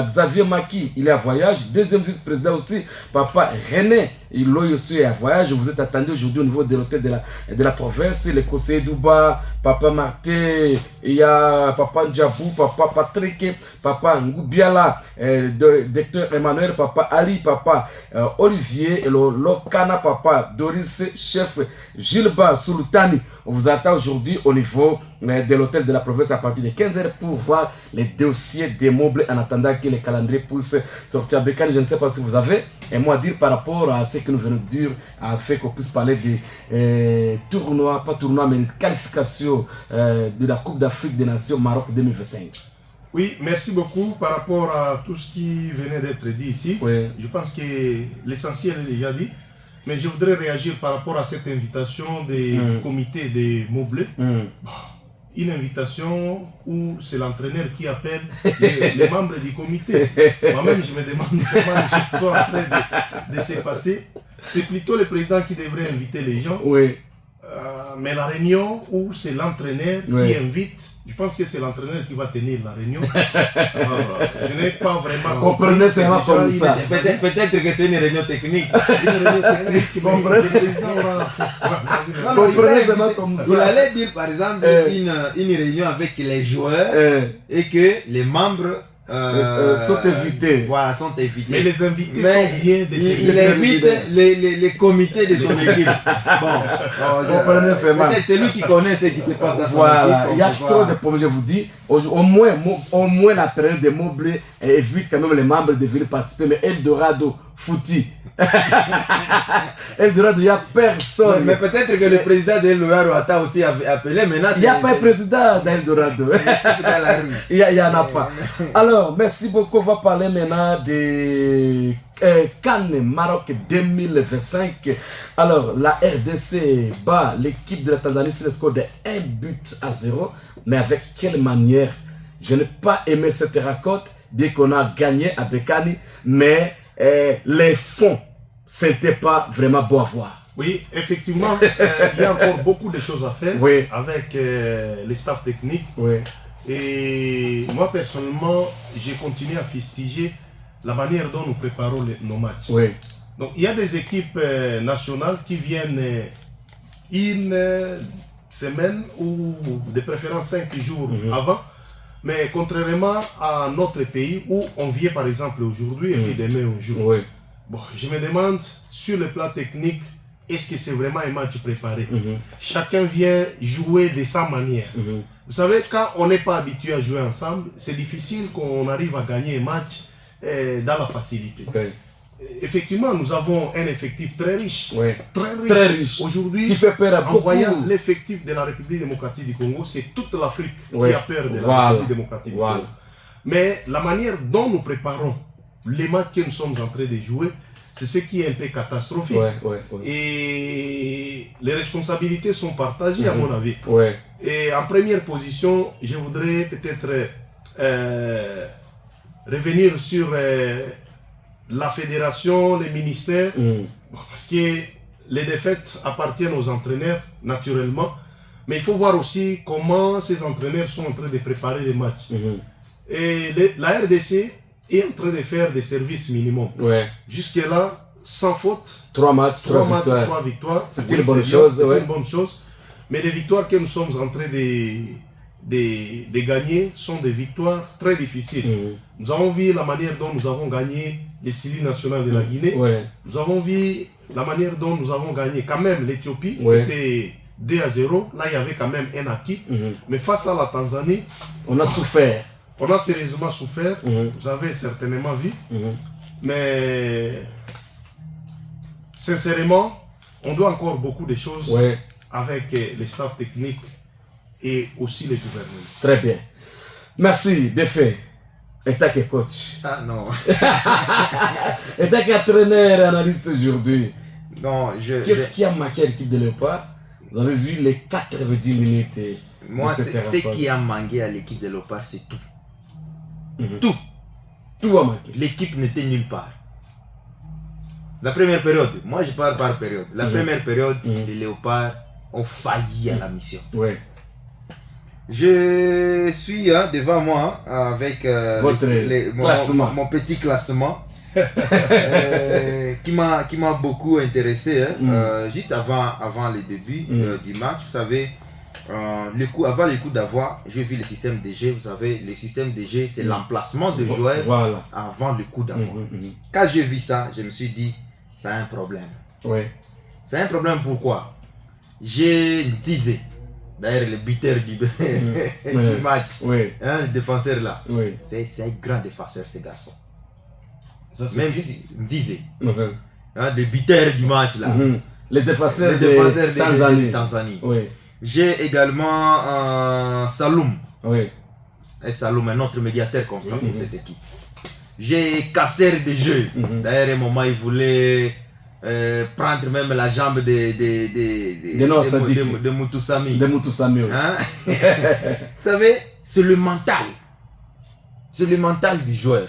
Xavier Maki, il est à voyage. Deuxième vice-président aussi, Papa René, il est aussi à voyage. Vous êtes attendu aujourd'hui au niveau de l'hôtel de la province. Les conseillers d'Ouba, Papa Marté, il y a Papa Ndjabou, Papa Patrick, Papa Ngoubiala, docteur Emmanuel, Papa Ali, Papa Olivier, et Lokana, Papa Doris, chef Gilba Sultani. On vous attend aujourd'hui au niveau de l'hôtel de la province à partir de 15h pour voir les dossiers des meubles en attendant que les calendriers puissent sortir. Bécane, je ne sais pas si vous avez un mot à dire par rapport à ce que nous venons de dire, afin qu'on puisse parler des tournois, pas tournois, mais de qualification de la Coupe d'Afrique des Nations Maroc 2025. Oui, merci beaucoup par rapport à tout ce qui venait d'être dit ici. Je pense que l'essentiel est déjà dit. Mais je voudrais réagir par rapport à cette invitation du comité des Mobley. Une invitation où c'est l'entraîneur qui appelle les membres du comité. Moi-même, je me demande comment les choses sont en train de se passer. C'est plutôt le président qui devrait inviter les gens. Mais la réunion où c'est l'entraîneur qui invite, je pense que c'est l'entraîneur qui va tenir la réunion. Alors, je n'ai pas vraiment compris. C'est comme ça. Peut-être que c'est une réunion technique. Il allait dire par exemple une réunion avec les joueurs et que les membres sont évités. Voilà, sont évités. Mais les invités sont bien déterminés. Il invite les comités de son équipe. Bon, peut-être c'est lui qui connaît ce qui se passe dans son équipe. Il y a trop de problèmes, je vous dis. Au moins l'entraîneur de Mobley évite quand même les membres de venir participer. Mais Eldorado, Fouti. Eldorado, il n'y a personne. Mais peut-être que le président d'Eldorado a aussi appelé. Il n'y a pas un président d'Eldorado. Il n'y en a pas. Alors, merci beaucoup. On va parler maintenant de Cannes Maroc 2025. Alors, la RDC bat l'équipe de la Tanzanie sur le score de 1-0. Mais avec quelle manière? Je n'ai pas aimé cette raconte, bien qu'on a gagné à Bekani, mais les fonds, ce n'était pas vraiment beau à voir. Oui, effectivement, il y a encore beaucoup de choses à faire avec les staffs techniques. Et moi, personnellement, j'ai continué à fustiger la manière dont nous préparons nos matchs. Donc, il y a des équipes nationales qui viennent une semaine ou de préférence 5 jours avant. Mais contrairement à notre pays où on vient par exemple aujourd'hui et puis demain un jour. Bon, je me demande sur le plan technique, est-ce que c'est vraiment un match préparé? Chacun vient jouer de sa manière. Vous savez, quand on n'est pas habitué à jouer ensemble, c'est difficile qu'on arrive à gagner un match dans la facilité. effectivement, nous avons un effectif très riche. Ouais. Très riche. Aujourd'hui, qui fait peur à en beaucoup. voyant l'effectif de la République démocratique du Congo, c'est toute l'Afrique Ouais. qui a peur de la Voilà. République démocratique du Congo. Mais la manière dont nous préparons les matchs que nous sommes en train de jouer, c'est ce qui est un peu catastrophique. Ouais. Et les responsabilités sont partagées, à mon avis. Ouais. Et en première position, je voudrais peut-être revenir sur la fédération, les ministères, parce que les défaites appartiennent aux entraîneurs, naturellement. Mais il faut voir aussi comment ces entraîneurs sont en train de préparer les matchs. Et la RDC est en train de faire des services minimums. Ouais. Jusque-là, sans faute. 3 matchs, 3 victoires. 3 victoires. C'est une bonne chose. C'est une bonne chose. Mais les victoires que nous sommes en train de gagner sont des victoires très difficiles. Nous avons vu la manière dont nous avons gagné les Syries nationales de la Guinée. Nous avons vu la manière dont nous avons gagné quand même l'Éthiopie. C'était 2-0. Là, il y avait quand même un acquis. Mais face à la Tanzanie, on a souffert. On a sérieusement souffert. Vous avez certainement vu. Mais sincèrement, on doit encore beaucoup de choses avec les staffs techniques et aussi les gouvernements. Très bien. Merci, Défait. Et tant que coach. Ah non. Et tant qu'entraîneur, analyste aujourd'hui. Non, qu'est-ce qui a manqué à l'équipe de Léopard? Vous avez vu les 90 minutes. Moi, ce qui a manqué à l'équipe de Léopard, c'est tout. Tout a manqué. L'équipe n'était nulle part. La première période, moi je parle par période. La première période, les Léopards ont failli à la mission. Je suis devant moi avec mon petit classement qui m'a beaucoup intéressé. Juste avant le début du match, vous savez, avant le coup d'avoir, j'ai vu le système de jeu. Vous savez, le système de jeu, c'est l'emplacement de joueurs avant le coup d'avoir. Quand j'ai vu ça, je me suis dit, c'est un problème. C'est un problème pourquoi? J'ai disé, d'ailleurs le buteur du match, le défenseur là, c'est un grand défenseur ce garçon. Ça, même si disait, le buteur du match là, le défenseur de Tanzanie. J'ai également Saloum. Et Saloum, un autre médiateur comme ça pour cette équipe. J'ai Kasser de jeu. D'ailleurs, à un moment, il voulait prendre même la jambe de Moutousami. Vous savez, c'est le mental. C'est le mental du joueur.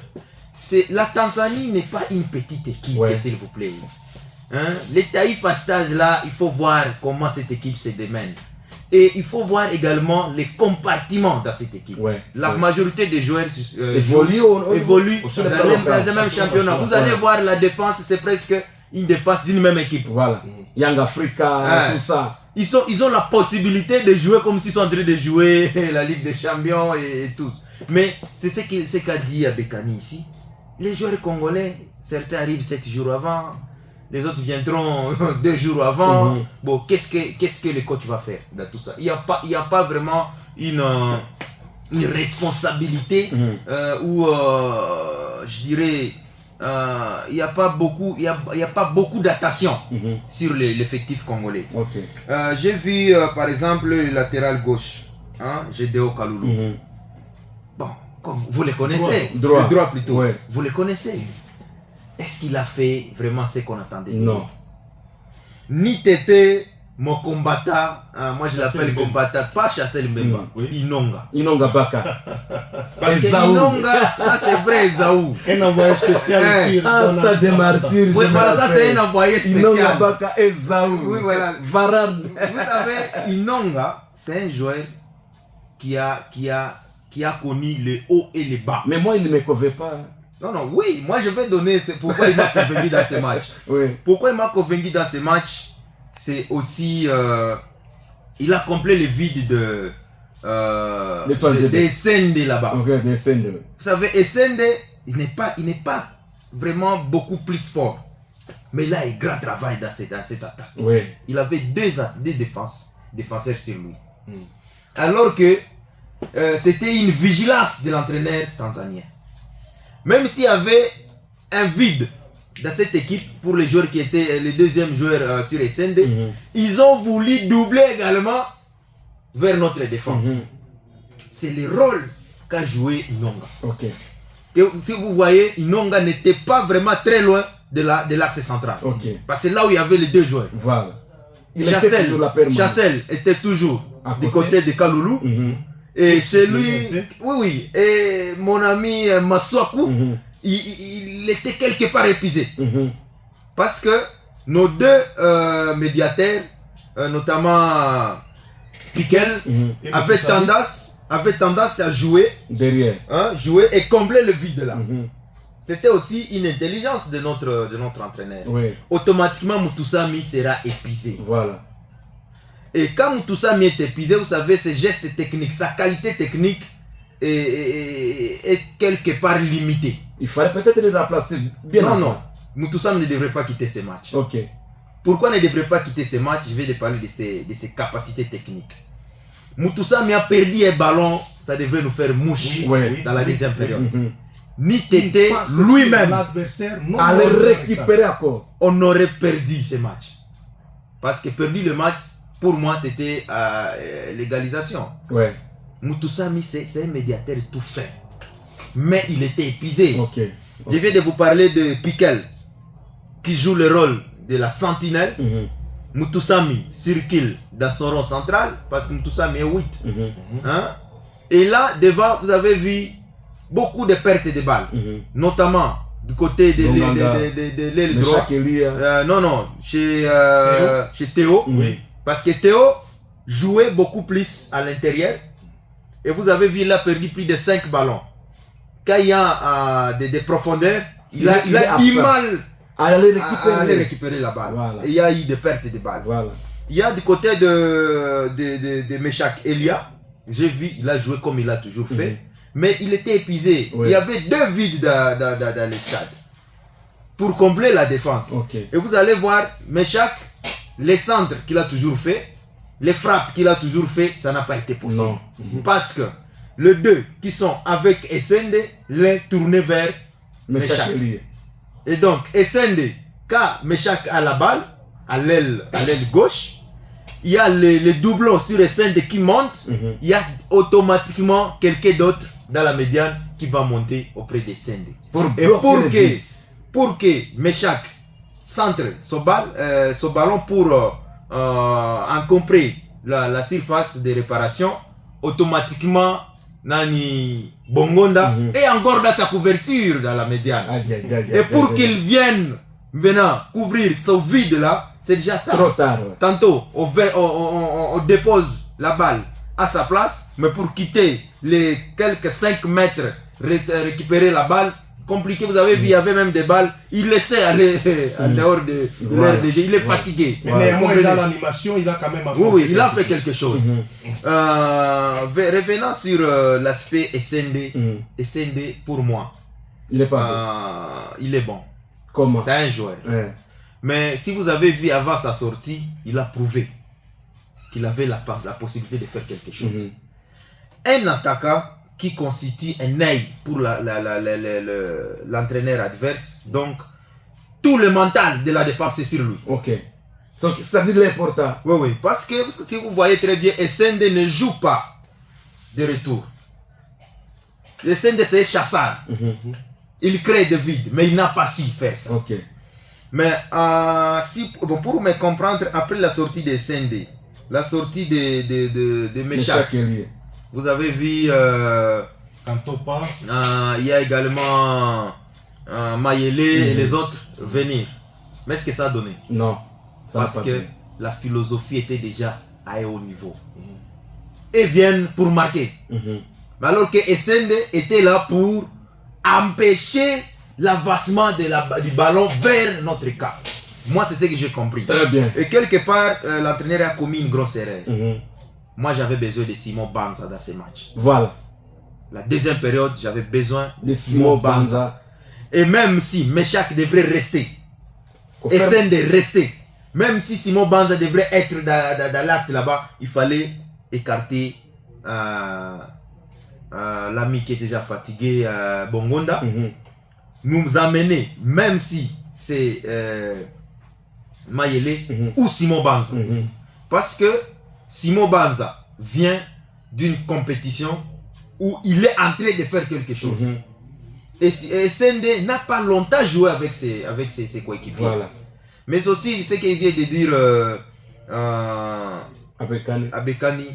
La Tanzanie n'est pas une petite équipe, s'il vous plaît. Les Taïf à cet âge-là, il faut voir comment cette équipe se démène. Et il faut voir également les compartiments dans cette équipe. La majorité des joueurs évoluent dans le même championnat. Vous allez voir la défense, c'est presque une défense d'une même équipe. Young Africa, tout ça. Ils ont la possibilité de jouer comme s'ils sont en train de jouer la Ligue des Champions et tout. Mais c'est ce qu'a dit Abekani ici. Les joueurs congolais, certains arrivent 7 jours avant. Les autres viendront 2 jours avant. Bon, qu'est-ce que le coach va faire dans tout ça? Il n'y a pas vraiment une responsabilité ou je dirais il n'y a pas beaucoup d'attention sur l'effectif congolais. J'ai vu par exemple le latéral gauche, Gédéo Kaloulou. Bon, comme vous le connaissez, le droit plutôt. Vous le connaissez. Est-ce qu'il a fait vraiment ce qu'on attendait? Non. Ni Tété, mon combattant, moi je l'appelle combattant, pas Chassel Mbemba, Inonga. Inonga Baka. Parce que Inonga, ça c'est vrai Esaou. Un envoyé spécial ici. Stade des Martyrs. Oui, voilà, ça c'est un envoyé spécial. Inonga Baka Esaou. Oui, voilà. Varard. Vous savez, Inonga, c'est un joueur qui a connu les hauts et les bas. Mais moi, il ne me convainc pas. Non, oui, moi je vais donner pourquoi il m'a convaincu dans ce match. Pourquoi il m'a convaincu dans ce match, c'est aussi, il a comblé le vide de Essende là-bas. Vous savez, Essende, il n'est pas vraiment beaucoup plus fort. Mais il a un grand travail dans cette attaque. Il avait deux défenseurs sur lui. Alors que c'était une vigilance de l'entraîneur tanzanien. Même s'il y avait un vide dans cette équipe, pour les joueurs qui étaient les deuxièmes joueurs sur SND, ils ont voulu doubler également vers notre défense. C'est le rôle qu'a joué Inonga. Ok. Si vous voyez, Inonga n'était pas vraiment très loin de l'axe central. Ok. Parce que là où il y avait les deux joueurs. Voilà. Chassel était toujours du côté de Kaloulou. Et c'est lui, oui, et mon ami Maswaku, il était quelque part épuisé. Parce que nos deux médiateurs, notamment Piquel, avaient tendance à jouer derrière, jouer et combler le vide là. C'était aussi une intelligence de notre entraîneur. Oui. Automatiquement, Moutoussami sera épuisé. Voilà. Et quand Moutoussami est épuisé, vous savez, ses gestes techniques, sa qualité technique est quelque part limitée. Il fallait peut-être le remplacer bien. Non. Moutoussami ne devrait pas quitter ces matchs. Ok. Pourquoi ne devrait pas quitter ces matchs? Je vais te parler de ses capacités techniques. Moutoussami a perdu un ballon, ça devrait nous faire mouche dans la deuxième période. Ni Tété lui-même allait récupérer encore. On aurait perdu ce match. Parce que perdu le match, pour moi, c'était l'égalisation. Ouais. Moutoussami, c'est un médiateur tout fait. Mais il était épuisé. Okay. Je viens de vous parler de Piquel, qui joue le rôle de la sentinelle. Moutoussami circule dans son rond central, parce que Moutoussami est 8. Et là, devant, vous avez vu beaucoup de pertes de balles. Notamment du côté de l'aile droite. Chez Théo. Parce que Théo jouait beaucoup plus à l'intérieur. Et vous avez vu, il a perdu plus de 5 ballons. Quand il y a des profondeurs, il a du mal à aller récupérer la balle. Voilà. Et il y a eu des pertes de balles. Voilà. Il y a du côté de Meshak Elia, j'ai vu, il a joué comme il a toujours fait. Mais il était épuisé. Il y avait 2 vides dans le stade. Pour combler la défense. Et vous allez voir, Meshak, les centres qu'il a toujours fait, les frappes qu'il a toujours fait, ça n'a pas été possible. Parce que les deux qui sont avec SND, l'un tourné vers Meshak. Et donc, SND, quand Meshak a la balle, à l'aile gauche, il y a les doublons sur SND qui montent, il y a automatiquement quelqu'un d'autre dans la médiane qui va monter auprès de SND. Pour que Meshak centre son ballon pour encombrer la surface de réparation, automatiquement Nani Bongonda est encore dans sa couverture dans la médiane. Et pour qu'il vienne maintenant couvrir ce vide là, c'est déjà tard. Trop tard. Tantôt on dépose la balle à sa place, mais pour quitter les quelques 5 mètres, récupérer la balle, compliqué. Vous avez vu, il y avait même des balles, il laissait aller en dehors de l'air de jeu, il est fatigué. Mais néanmoins, dans l'animation, il a quand même oui, il a fait quelque chose. Revenant sur l'aspect SND, SND pour moi, il est pas bon. Il est bon. Comment? C'est un joueur. Mais si vous avez vu avant sa sortie, il a prouvé qu'il avait la possibilité de faire quelque chose. Un attaquant qui constitue un œil pour l'entraîneur adverse. Donc, tout le mental de la défense est sur lui. C'est-à-dire l'important. Oui. Parce que si vous voyez très bien, SND ne joue pas de retour. SND, c'est chasseur. Il crée des vides, mais il n'a pas su faire ça. Mais pour me comprendre, après la sortie de SND, la sortie de Meshak, vous avez vu Kantopa, il y a également Mayele et les autres venir. Mais est-ce que ça a donné? Non. Parce que la philosophie était déjà à un haut niveau. Et viennent pour marquer. Mais alors que SND était là pour empêcher l'avancement du ballon vers notre camp. Moi, c'est ce que j'ai compris. Très bien. Et quelque part, l'entraîneur a commis une grosse erreur. Moi, j'avais besoin de Simon Banza dans ces matchs. Voilà. La deuxième période, j'avais besoin de Simon Banza. Et même si Meshak devrait rester, SND rester, même si Simon Banza devrait être dans l'axe là-bas, il fallait écarter l'ami qui est déjà fatigué, Bongonda, nous amener, même si c'est Mayele ou Simon Banza. Parce que Simon Banza vient d'une compétition où il est en train de faire quelque chose. Et Sende n'a pas longtemps joué avec ses coéquipiers. Voilà. Mais aussi, je sais qu'il vient de dire Abekani.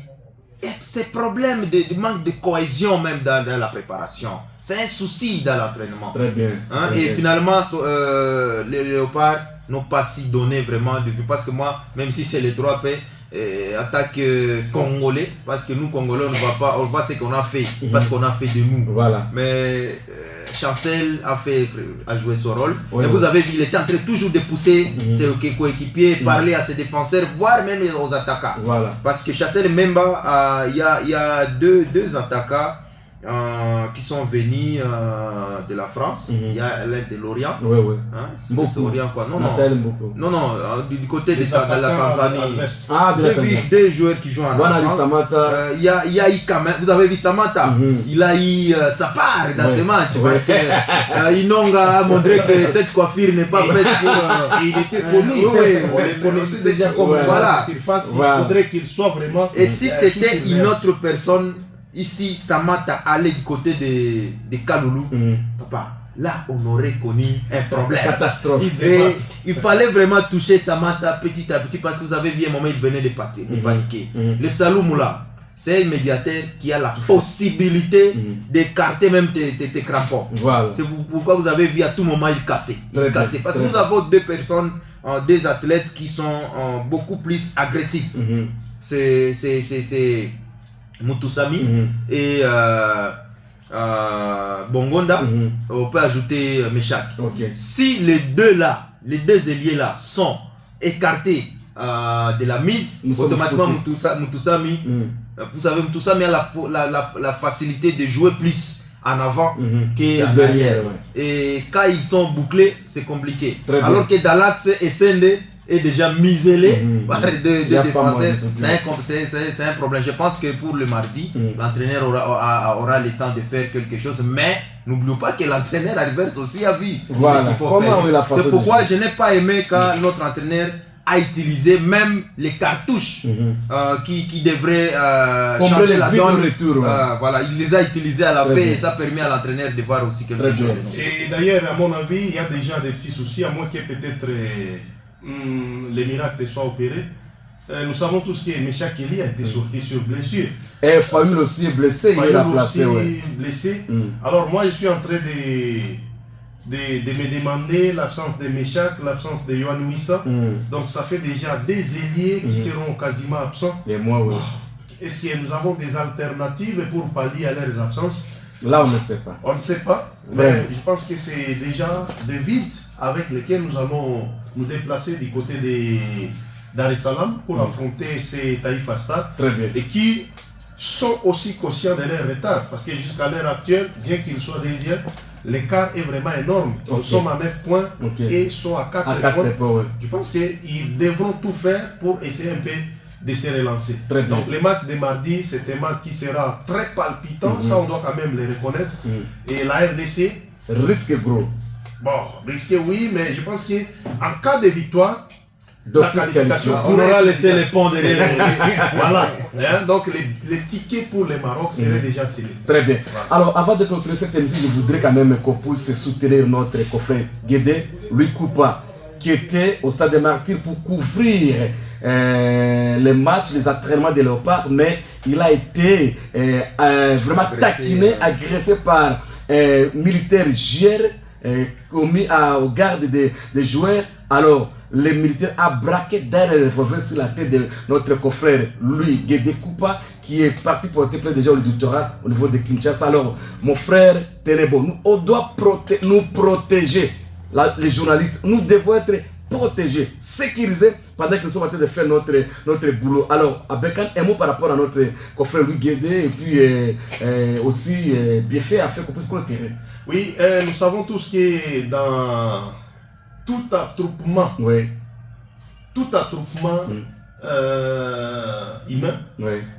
C'est problème de manque de cohésion même dans la préparation. C'est un souci dans l'entraînement. Très bien. Hein? Très Et bien. finalement, les Léopards n'ont pas si donné vraiment de vue. Parce que moi, même si c'est les 3 P, attaque congolais, parce que nous Congolais on voit ce qu'on a fait, parce qu'on a fait de nous. Voilà. Mais Chancel a joué son rôle. Oui, et vous avez vu, il était en train toujours de pousser ses coéquipiers, parler à ses défenseurs, voire même aux attaquants. Voilà. Parce que Chancel Memba, il y a deux attaquants qui sont venus de la France. Il y a l'aide de l'Orient. Oui, oui. Hein, beaucoup. Orient, quoi. Non, du côté de la Tanzanie. Ah, de la J'ai vu Tanzanie. 2 joueurs qui jouent en France. Samata. Il y a eu quand même, vous avez vu Samata, il a eu sa part dans ce match. Parce que Inonga a montré que cette coiffure n'est pas faite pour. Il était connu. On les connaissait déjà comme voilà. surface. Il faudrait qu'il soit vraiment. Et si c'était une autre personne, ici, Samata allait du côté de Kaloulou, papa, là on aurait connu un problème. Catastrophe. Il fallait vraiment toucher Samata petit à petit parce que vous avez vu un moment il venait de paniquer. Le Saloum là, c'est un médiateur qui a la possibilité d'écarter même tes crampons. Voilà. C'est pourquoi vous avez vu à tout moment il cassait. Parce que nous avons 2 personnes, 2 athlètes qui sont beaucoup plus agressifs. C'est Mutusami et Bongonda. On peut ajouter Meshak. Si les 2 là, les 2 ailiers là sont écartés de la mise, automatiquement Mutusami, vous savez, Mutusami a la facilité de jouer plus en avant qu'en arrière. Et quand ils sont bouclés, c'est compliqué. Alors que dans l'axe Essende est déjà muselé par deux défenseurs, c'est un problème. Je pense que pour le mardi, l'entraîneur aura le temps de faire quelque chose, mais n'oublions pas que l'entraîneur adverse aussi a vu ce qu'il faut faire. C'est pourquoi je n'ai pas aimé quand notre entraîneur a utilisé même les cartouches qui devraient changer la donne. Voilà, il les a utilisés à la fin et ça permet à l'entraîneur de voir aussi quelque chose. Et d'ailleurs, à mon avis, il y a déjà des petits soucis, à moins que peut-être les miracles soient opérés. Nous savons tous que Meshak Kelly a été sorti sur blessure. Et Fayoul aussi est blessé, il est remplacé. Blessé. Alors moi je suis en train de me demander l'absence de Meshak, l'absence de Yohan Wissa. Donc ça fait déjà des ailiers qui seront quasiment absents. Et moi, oui. Est-ce que nous avons des alternatives pour pallier à leurs absences? Là, on ne sait pas. On ne sait pas. Mais je pense que c'est déjà des vides avec lesquels nous allons nous déplacer du côté de Dar es Salaam pour affronter ces Taïfa Stade. Très bien. Et qui sont aussi conscients de leur retard. Parce que jusqu'à l'heure actuelle, bien qu'ils soient deuxièmes, l'écart est vraiment énorme. Nous sommes à 9 points et sont à 4 points. Je pense qu'ils devront tout faire pour essayer un peu de se relancer. Donc le match de mardi, c'est un match qui sera très palpitant, ça on doit quand même le reconnaître. Et la RDC risque gros. Bon, risque oui, mais je pense qu'en cas de victoire, la qualification on aura laissé les ponts derrière. Voilà. Donc les tickets pour le Maroc seraient déjà scellés. Très bien. Voilà. Alors avant de clôturer cette émission, je voudrais quand même qu'on puisse soutenir notre confrère Guédé, Louis Koupa, qui était au Stade des Martyrs pour couvrir les matchs, les entraînements des Léopards, mais il a été vraiment taquiné, agressé par militaires GR commis au garde des joueurs. Alors, les militaires a braqué derrière le revolver sur la tête de notre confrère Louis Guédé Koupa, qui est parti porter plainte déjà au doctorat au niveau de Kinshasa. Alors, mon frère, tenez bon, on doit nous protéger, les journalistes. Nous devons être protégés, sécurisés pendant que nous sommes en train de faire notre boulot. Alors, Abekan, un mot par rapport à notre confrère Louis Guédé et puis aussi bien fait afin qu'on puisse clôturer. Oui, nous savons tous que dans tout attroupement, humain,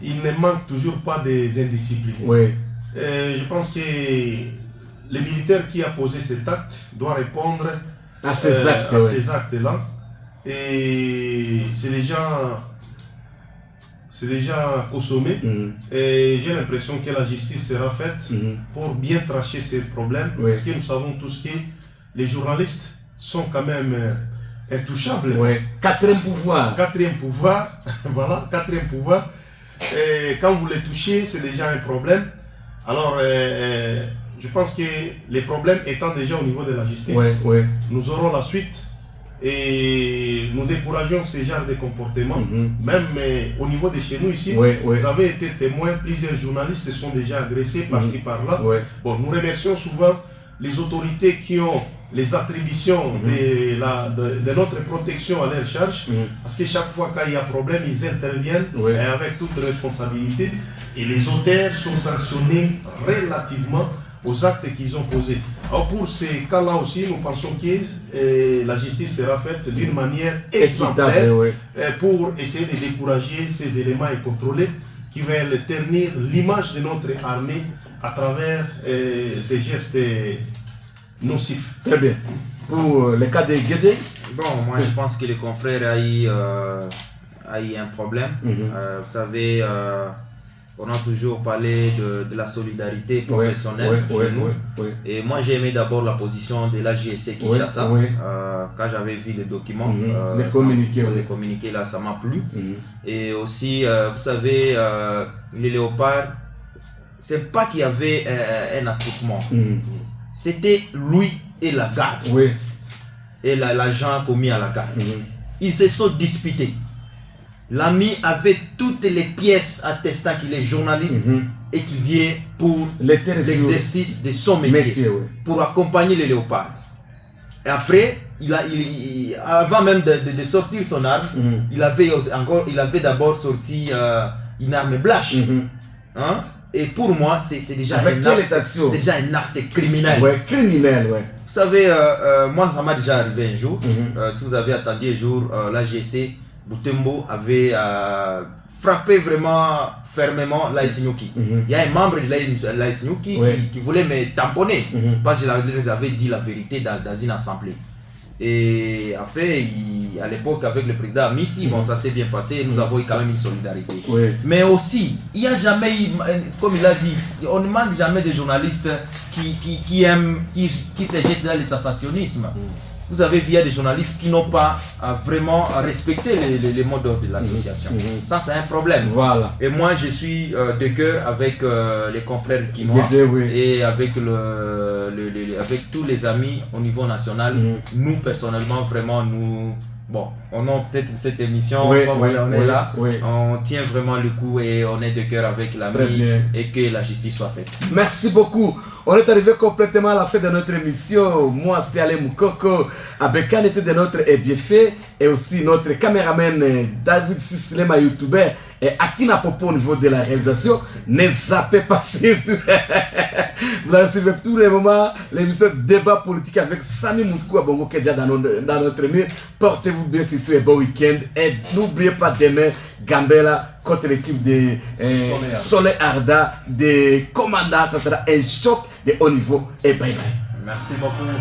il ne manque toujours pas des indisciplinés. Je pense que le militaire qui a posé cet acte doit répondre à ces actes. À ces actes-là. Et c'est déjà consommé. Et j'ai l'impression que la justice sera faite pour bien tracher ces problèmes. Parce que nous savons tous que les journalistes sont quand même intouchables. Quatrième pouvoir. Quatrième pouvoir. Voilà, quatrième pouvoir. Et quand vous les touchez, c'est déjà un problème. Alors, je pense que les problèmes étant déjà au niveau de la justice, nous aurons la suite. Et nous décourageons ce genre de comportement, même au niveau de chez nous ici. Vous avez été témoin, plusieurs journalistes sont déjà agressés par-ci par-là. Bon, nous remercions souvent les autorités qui ont les attributions de notre protection à leur charge, parce que chaque fois qu'il y a problème, ils interviennent avec toute responsabilité et les auteurs sont sanctionnés relativement aux actes qu'ils ont posés. Alors pour ces cas-là aussi, nous pensons que la justice sera faite d'une manière exemplaire pour essayer de décourager ces éléments incontrôlés qui veulent ternir l'image de notre armée à travers ces gestes nocifs. Très bien. Pour le cas de Guédé, bon, moi je pense que le confrère a eu un problème. Vous savez, on a toujours parlé de la solidarité professionnelle chez nous. Et moi j'ai aimé d'abord la position de l'AJSC Kinshasa. Quand j'avais vu les documents, les communiqués là, ça m'a plu. Et aussi, vous savez, les léopards, c'est pas qu'il y avait un attroupement. C'était lui et la garde. Et l'agent commis à la garde. Ils se sont disputés. L'ami avait toutes les pièces attestant qu'il est journaliste et qu'il vient pour l'exercice de son métier pour accompagner les léopards. Et après, avant même de sortir son arme, il avait d'abord sorti une arme blanche. Et pour moi, c'est déjà, un acte criminel. Criminel. Vous savez, moi ça m'a déjà arrivé un jour. Si vous avez attendu un jour, l'AGC Boutembo avait frappé vraiment fermement l'Aïsnyuki. Il y a un membre de l'Aïsnyuki qui voulait me tamponner parce que j'avais dit la vérité dans une assemblée. Et en fait, à l'époque avec le président Amissi, bon, ça s'est bien passé, nous avons eu quand même une solidarité. Mais aussi, il n'y a jamais eu, comme il a dit, on ne manque jamais de journalistes qui se jettent dans le sensationnisme. Vous avez vu, il y a des journalistes qui n'ont pas vraiment respecté les modes d'ordre de l'association. Ça, c'est un problème. Et moi, je suis de cœur avec les confrères quinois et avec tous les amis au niveau national. Nous, personnellement, vraiment, on a peut-être cette émission, comme on est là, on tient vraiment le coup et on est de cœur avec l'ami et que la justice soit faite. Merci beaucoup. On est arrivé complètement à la fin de notre émission. Moi, c'était Alain Moukoko. Abekan était de notre bien fait et aussi notre caméraman David Sislema, youtubeur, et Akina Popo au niveau de la réalisation. Ne zappez pas surtout. Vous allez suivre tous les moments l'émission Débat politique avec Sami Moutkou à Bongo Kedja dans notre mur. Portez-vous bien surtout et bon week-end. Et n'oubliez pas demain, Gambela contre l'équipe de Soleil Arda, de Commandant. Ça sera un choc de haut niveau. Et bye bye. Merci beaucoup.